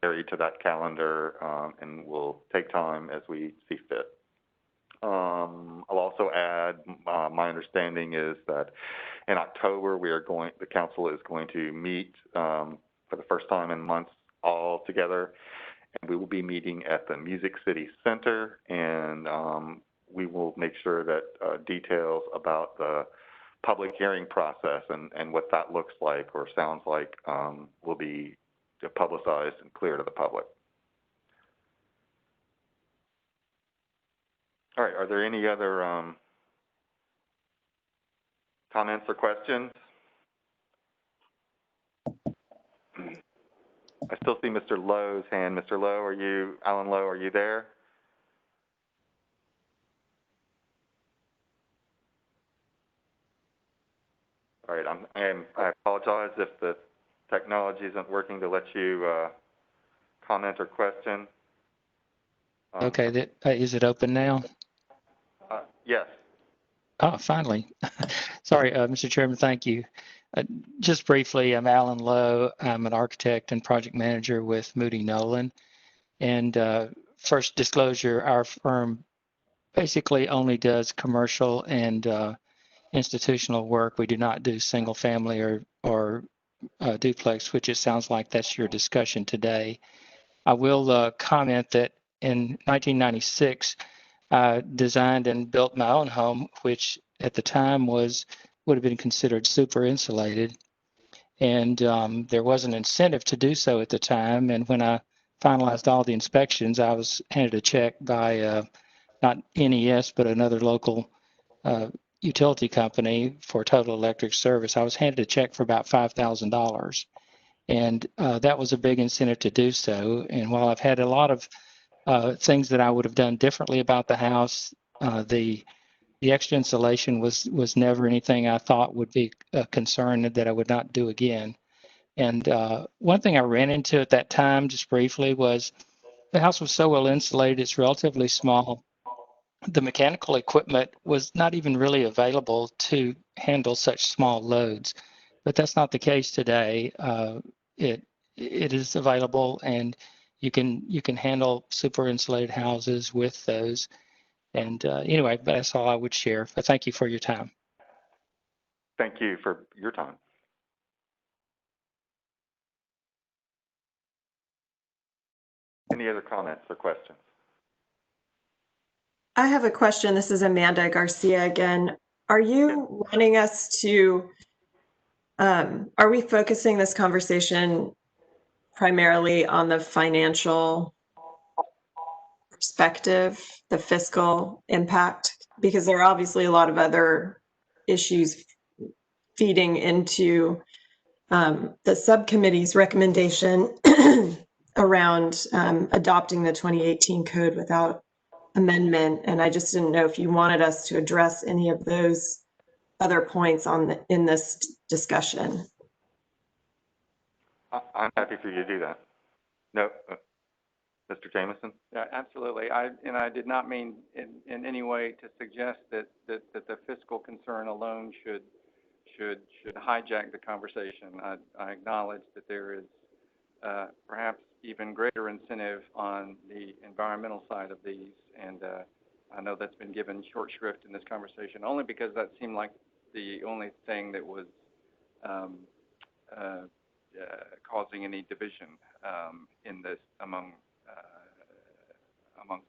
married to that calendar, and we'll take time as we see fit. I'll also add, my understanding is that in October the council is going to meet for the first time in months all together, and we will be meeting at the Music City Center, and we will make sure that details about the public hearing process and what that looks like or sounds like will be publicized and clear to the public. All right, are there any other comments or questions? I still see Mr. Lowe's hand. Mr. Lowe, Alan Lowe, are you there? All right, I apologize if the technology isn't working to let you comment or question. Okay, is it open now? Yes. Oh, finally. Sorry, Mr. Chairman, thank you. Just briefly, I'm Alan Lowe. I'm an architect and project manager with Moody Nolan. And first disclosure, our firm basically only does commercial and institutional work. We do not do single family or duplex, which it sounds like that's your discussion today. I will comment that in 1996, I designed and built my own home, which at the time would have been considered super insulated. And there was an incentive to do so at the time. And when I finalized all the inspections, I was handed a check by not NES, but another local utility company for total electric service. I was handed a check for about $5,000. And that was a big incentive to do so. And while I've had a lot of things that I would have done differently about the house, the extra insulation was never anything I thought would be a concern that I would not do again. And one thing I ran into at that time, just briefly, was the house was so well insulated, it's relatively small. The mechanical equipment was not even really available to handle such small loads, but that's not the case today. It is available, and you can handle super insulated houses with those. And anyway, that's all I would share. But thank you for your time. Thank you for your time. Any other comments or questions? I have a question. This is Amanda Garcia again. Are you wanting us to, are we focusing this conversation primarily on the financial perspective, the fiscal impact because there are obviously a lot of other issues feeding into the subcommittee's recommendation around adopting the 2018 code without amendment. And I just didn't know if you wanted us to address any of those other points in this discussion. I'm happy for you to do that. No, Mr. Jameson? Yeah, absolutely. I did not mean in any way to suggest that the fiscal concern alone should hijack the conversation. I acknowledge that there is perhaps even greater incentive on the environmental side of these, and I know that's been given short shrift in this conversation only because that seemed like the only thing that was causing any division in this among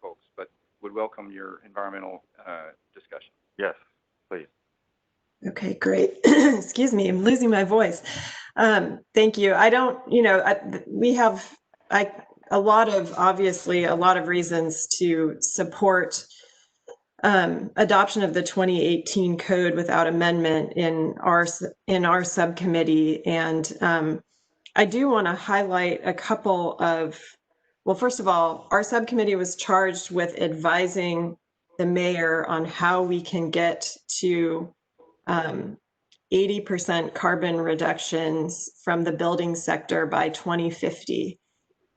folks, but would welcome your environmental discussion. Yes, please. Okay, great. Excuse me, I'm losing my voice. Thank you. I don't, we have obviously a lot of reasons to support adoption of the 2018 code without amendment in our subcommittee. And I do want to highlight a couple of, well, first of all, our subcommittee was charged with advising the mayor on how we can get to 80% carbon reductions from the building sector by 2050.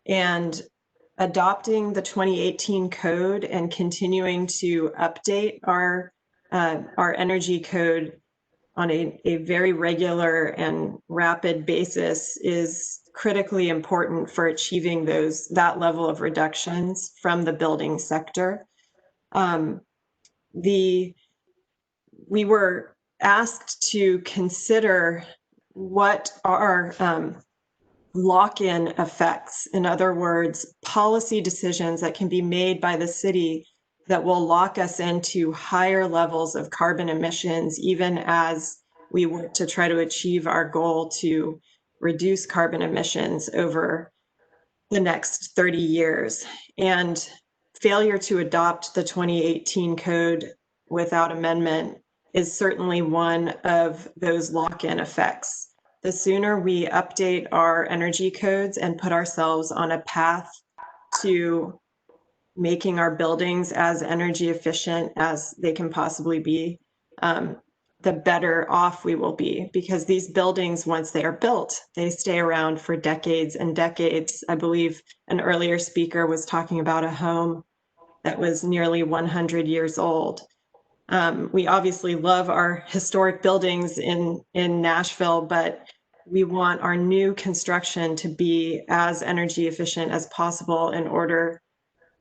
And adopting the 2018 code and continuing to update our energy code on a very regular and rapid basis is critically important for achieving that level of reductions from the building sector. We were asked to consider what are lock-in effects. In other words, policy decisions that can be made by the city that will lock us into higher levels of carbon emissions, even as we work to try to achieve our goal to reduce carbon emissions over the next 30 years. And failure to adopt the 2018 code without amendment is certainly one of those lock-in effects. The sooner we update our energy codes and put ourselves on a path to making our buildings as energy efficient as they can possibly be, the better off we will be, because these buildings, once they are built, they stay around for decades and decades. I believe an earlier speaker was talking about a home that was nearly 100 years old. We obviously love our historic buildings in Nashville, but we want our new construction to be as energy efficient as possible in order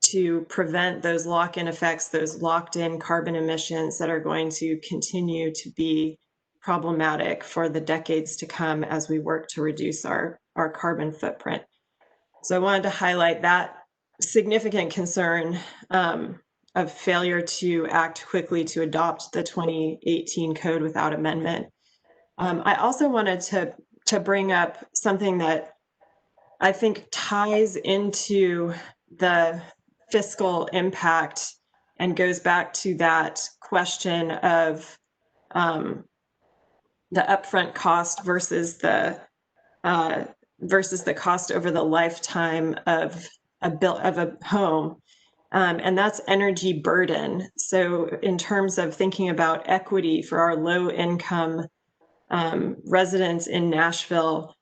to prevent those lock-in effects, those locked-in carbon emissions that are going to continue to be problematic for the decades to come as we work to reduce our carbon footprint. So I wanted to highlight that significant concern of failure to act quickly to adopt the 2018 code without amendment. I also wanted to bring up something that I think ties into the fiscal impact and goes back to that question of the upfront cost versus the cost over the lifetime of a home. And that's energy burden. So in terms of thinking about equity for our low income residents in Nashville,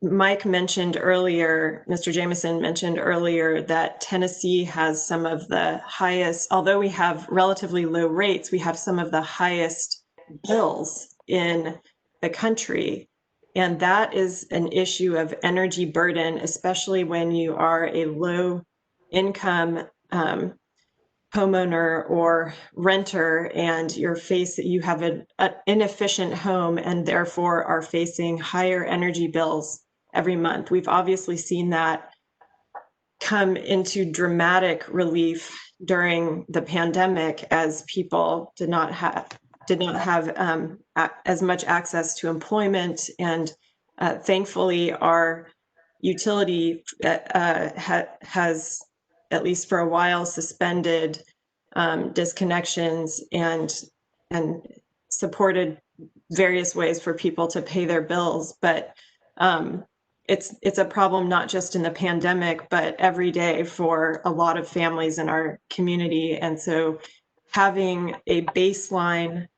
Mike mentioned earlier, Mr. Jameson mentioned earlier that Tennessee has some of the highest, although we have relatively low rates, we have some of the highest bills in the country. And that is an issue of energy burden, especially when you are a low income homeowner or renter and you have an inefficient home and therefore are facing higher energy bills every month. We've obviously seen that come into dramatic relief during the pandemic as people did not have as much access to employment, and thankfully our utility has, at least for a while, suspended disconnections and supported various ways for people to pay their bills. But it's a problem not just in the pandemic, but every day for a lot of families in our community. And so having a baseline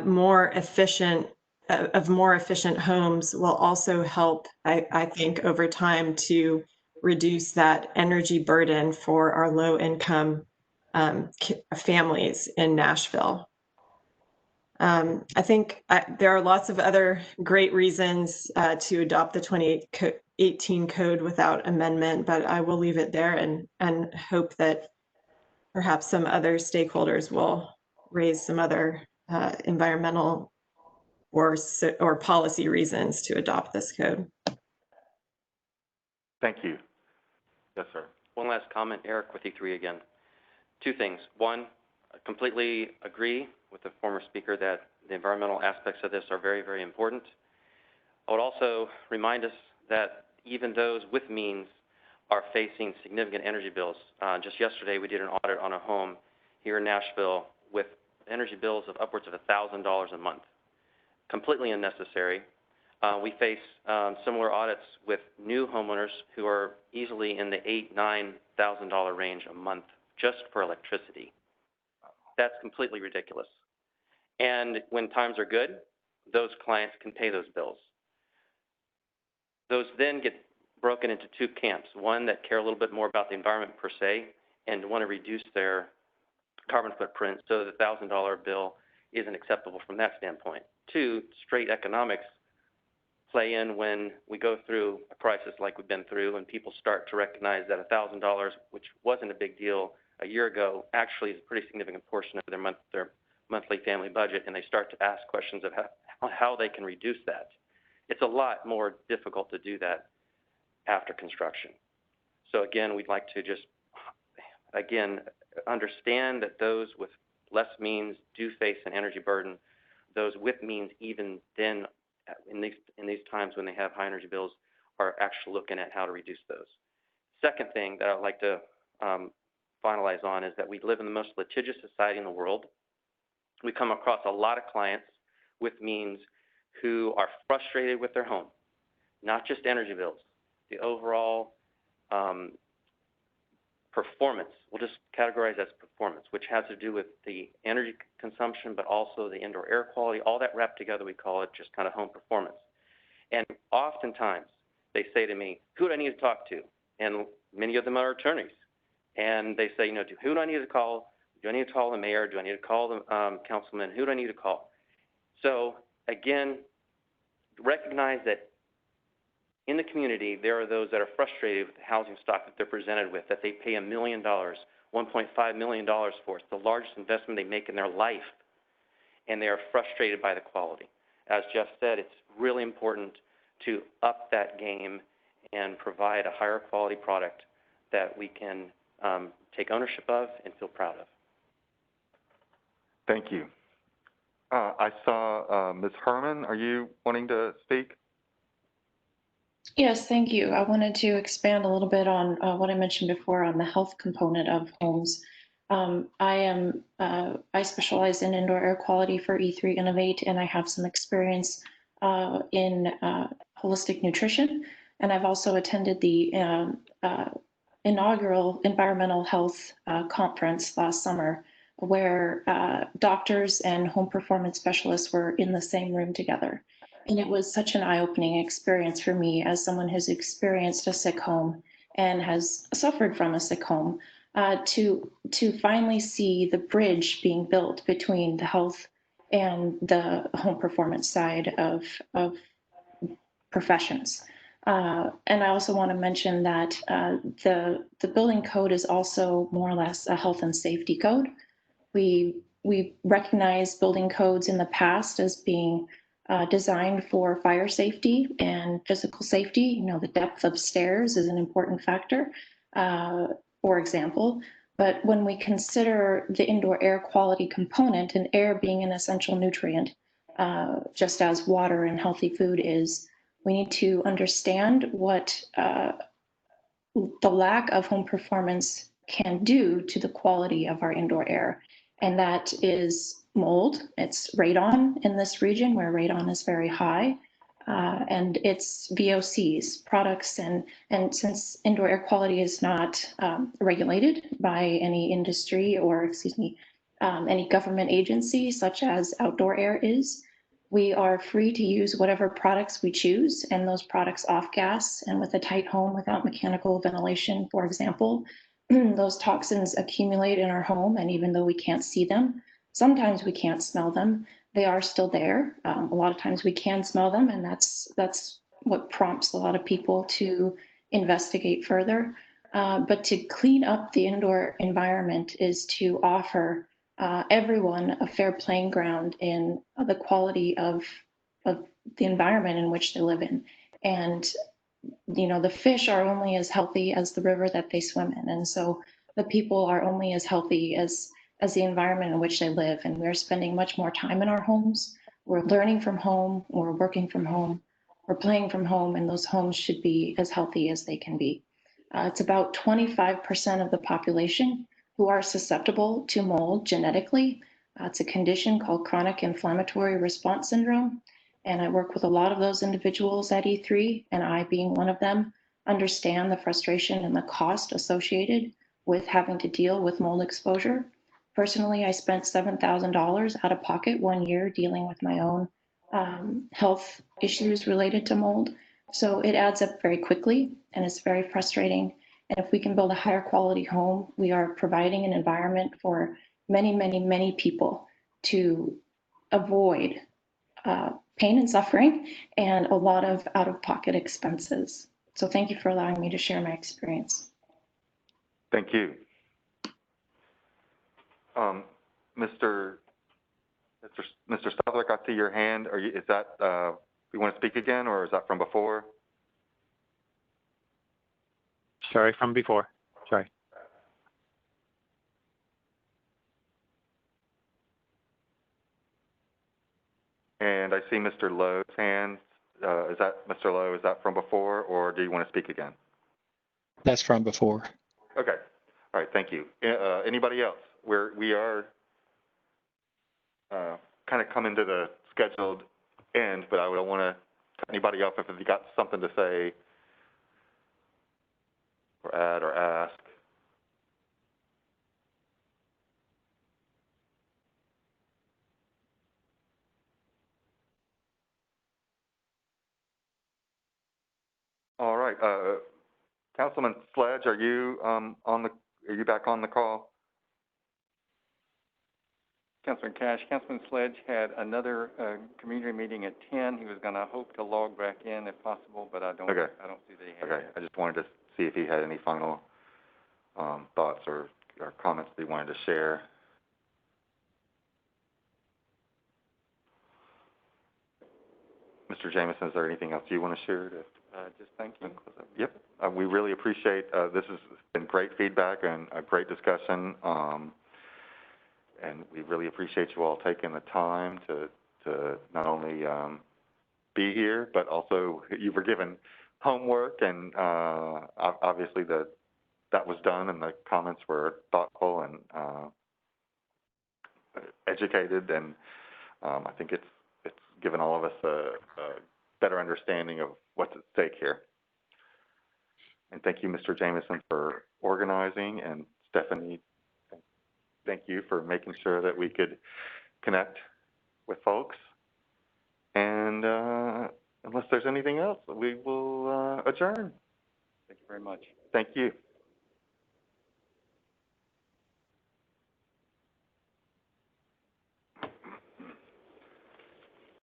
more efficient homes will also help, I think, over time to reduce that energy burden for our low-income families in Nashville. I think there are lots of other great reasons to adopt the 2018 code without amendment, but I will leave it there and hope that perhaps some other stakeholders will raise some other environmental or policy reasons to adopt this code. Thank you. Yes, sir. One last comment, Eric with E3 again. Two things. One, I completely agree with the former speaker that the environmental aspects of this are very, very important. I would also remind us that even those with means are facing significant energy bills. Just yesterday, we did an audit on a home here in Nashville with energy bills of upwards of $1,000 a month. Completely unnecessary. We face similar audits with new homeowners who are easily in the $8,000–9,000 range a month just for electricity. That's completely ridiculous. And when times are good, those clients can pay those bills. Those then get broken into two camps. One that care a little bit more about the environment per se and want to reduce their carbon footprint so the $1,000 bill isn't acceptable from that standpoint. Two, straight economics play in when we go through a crisis like we've been through and people start to recognize that $1,000, which wasn't a big deal a year ago, actually is a pretty significant portion of their monthly family budget, and they start to ask questions of how they can reduce that. It's a lot more difficult to do that after construction. So again, we'd like to just, again, understand that those with less means do face an energy burden. Those with means, even then, in these times when they have high energy bills, are actually looking at how to reduce those. Second thing that I'd like to finalize on is that we live in the most litigious society in the world. We come across a lot of clients with means who are frustrated with their home, not just energy bills, the overall performance. We'll just categorize as performance, which has to do with the energy consumption, but also the indoor air quality, all that wrapped together, we call it just kind of home performance. And oftentimes they say to me, who do I need to talk to? And many of them are attorneys. And they say, who do I need to call? Do I need to call the mayor? Do I need to call the councilman? Who do I need to call? So again, recognize that in the community, there are those that are frustrated with the housing stock that they're presented with, that they pay $1 million, $1.5 million for. It's the largest investment they make in their life, and they are frustrated by the quality. As Jeff said, it's really important to up that game and provide a higher quality product that we can take ownership of and feel proud of. Thank you. I saw Ms. Herman. Are you wanting to speak? Yes, thank you. I wanted to expand a little bit on what I mentioned before on the health component of homes. I specialize in indoor air quality for E3 Innovate, and I have some experience in holistic nutrition. And I've also attended the inaugural environmental health conference last summer, where doctors and home performance specialists were in the same room together. And it was such an eye-opening experience for me as someone who's experienced a sick home and has suffered from a sick home, to finally see the bridge being built between the health and the home performance side of professions. And I also want to mention that the building code is also more or less a health and safety code. We recognize building codes in the past as being designed for fire safety and physical safety. The depth of stairs is an important factor, for example. But when we consider the indoor air quality component, and air being an essential nutrient, just as water and healthy food is, we need to understand what the lack of home performance can do to the quality of our indoor air. And that is mold. It's radon in this region where radon is very high. And it's VOCs, products, and since indoor air quality is not regulated by any industry or, excuse me, any government agency such as outdoor air is, we are free to use whatever products we choose, and those products off gas and with a tight home without mechanical ventilation, for example, those toxins accumulate in our home, and even though we can't see them, sometimes we can't smell them, they are still there. A lot of times we can smell them, and that's what prompts a lot of people to investigate further. But to clean up the indoor environment is to offer everyone a fair playing ground in the quality of the environment in which they live in. And you know, the fish are only as healthy as the river that they swim in. And so the people are only as healthy as the environment in which they live. And we're spending much more time in our homes. We're learning from home, we're working from home, we're playing from home, and those homes should be as healthy as they can be. It's about 25% of the population who are susceptible to mold genetically. It's a condition called chronic inflammatory response syndrome. And I work with a lot of those individuals at E3, and I, being one of them, understand the frustration and the cost associated with having to deal with mold exposure. Personally, I spent $7,000 out of pocket 1 year dealing with my own health issues related to mold. So it adds up very quickly, and it's very frustrating. And if we can build a higher quality home, we are providing an environment for many, many, many people to avoid pain and suffering and a lot of out-of-pocket expenses. So thank you for allowing me to share my experience. Thank you. Mr. Southwick, I see your hand. Is that, you want to speak again, or is that from before? Sorry, from before. Sorry. And I see Mr. Lowe's hand. Is that, Mr. Lowe, is that from before, or do you want to speak again? That's from before. Okay. All right, thank you. Anybody else? We are kind of coming to the scheduled end, but I would want to cut anybody off if you got something to say or add or ask. All right, Councilman Sledge, are you back on the call? Councilman Cash, Councilman Sledge had another community meeting at 10. He was going to hope to log back in if possible, but I don't see that he has. Okay, I just wanted to see if he had any final thoughts or comments that he wanted to share. Mr. Jameson, is there anything else you want to share? Just thank you. Yep, we really appreciate, this has been great feedback and a great discussion, and we really appreciate you all taking the time to not only be here, but also you were given homework, and obviously that was done, and the comments were thoughtful and educated, and I think it's given all of us a better understanding of what's at stake here. And thank you, Mr. Jameson, for organizing, and Stephanie, thank you for making sure that we could connect with folks. And unless there's anything else, we will adjourn. Thank you very much. Thank you.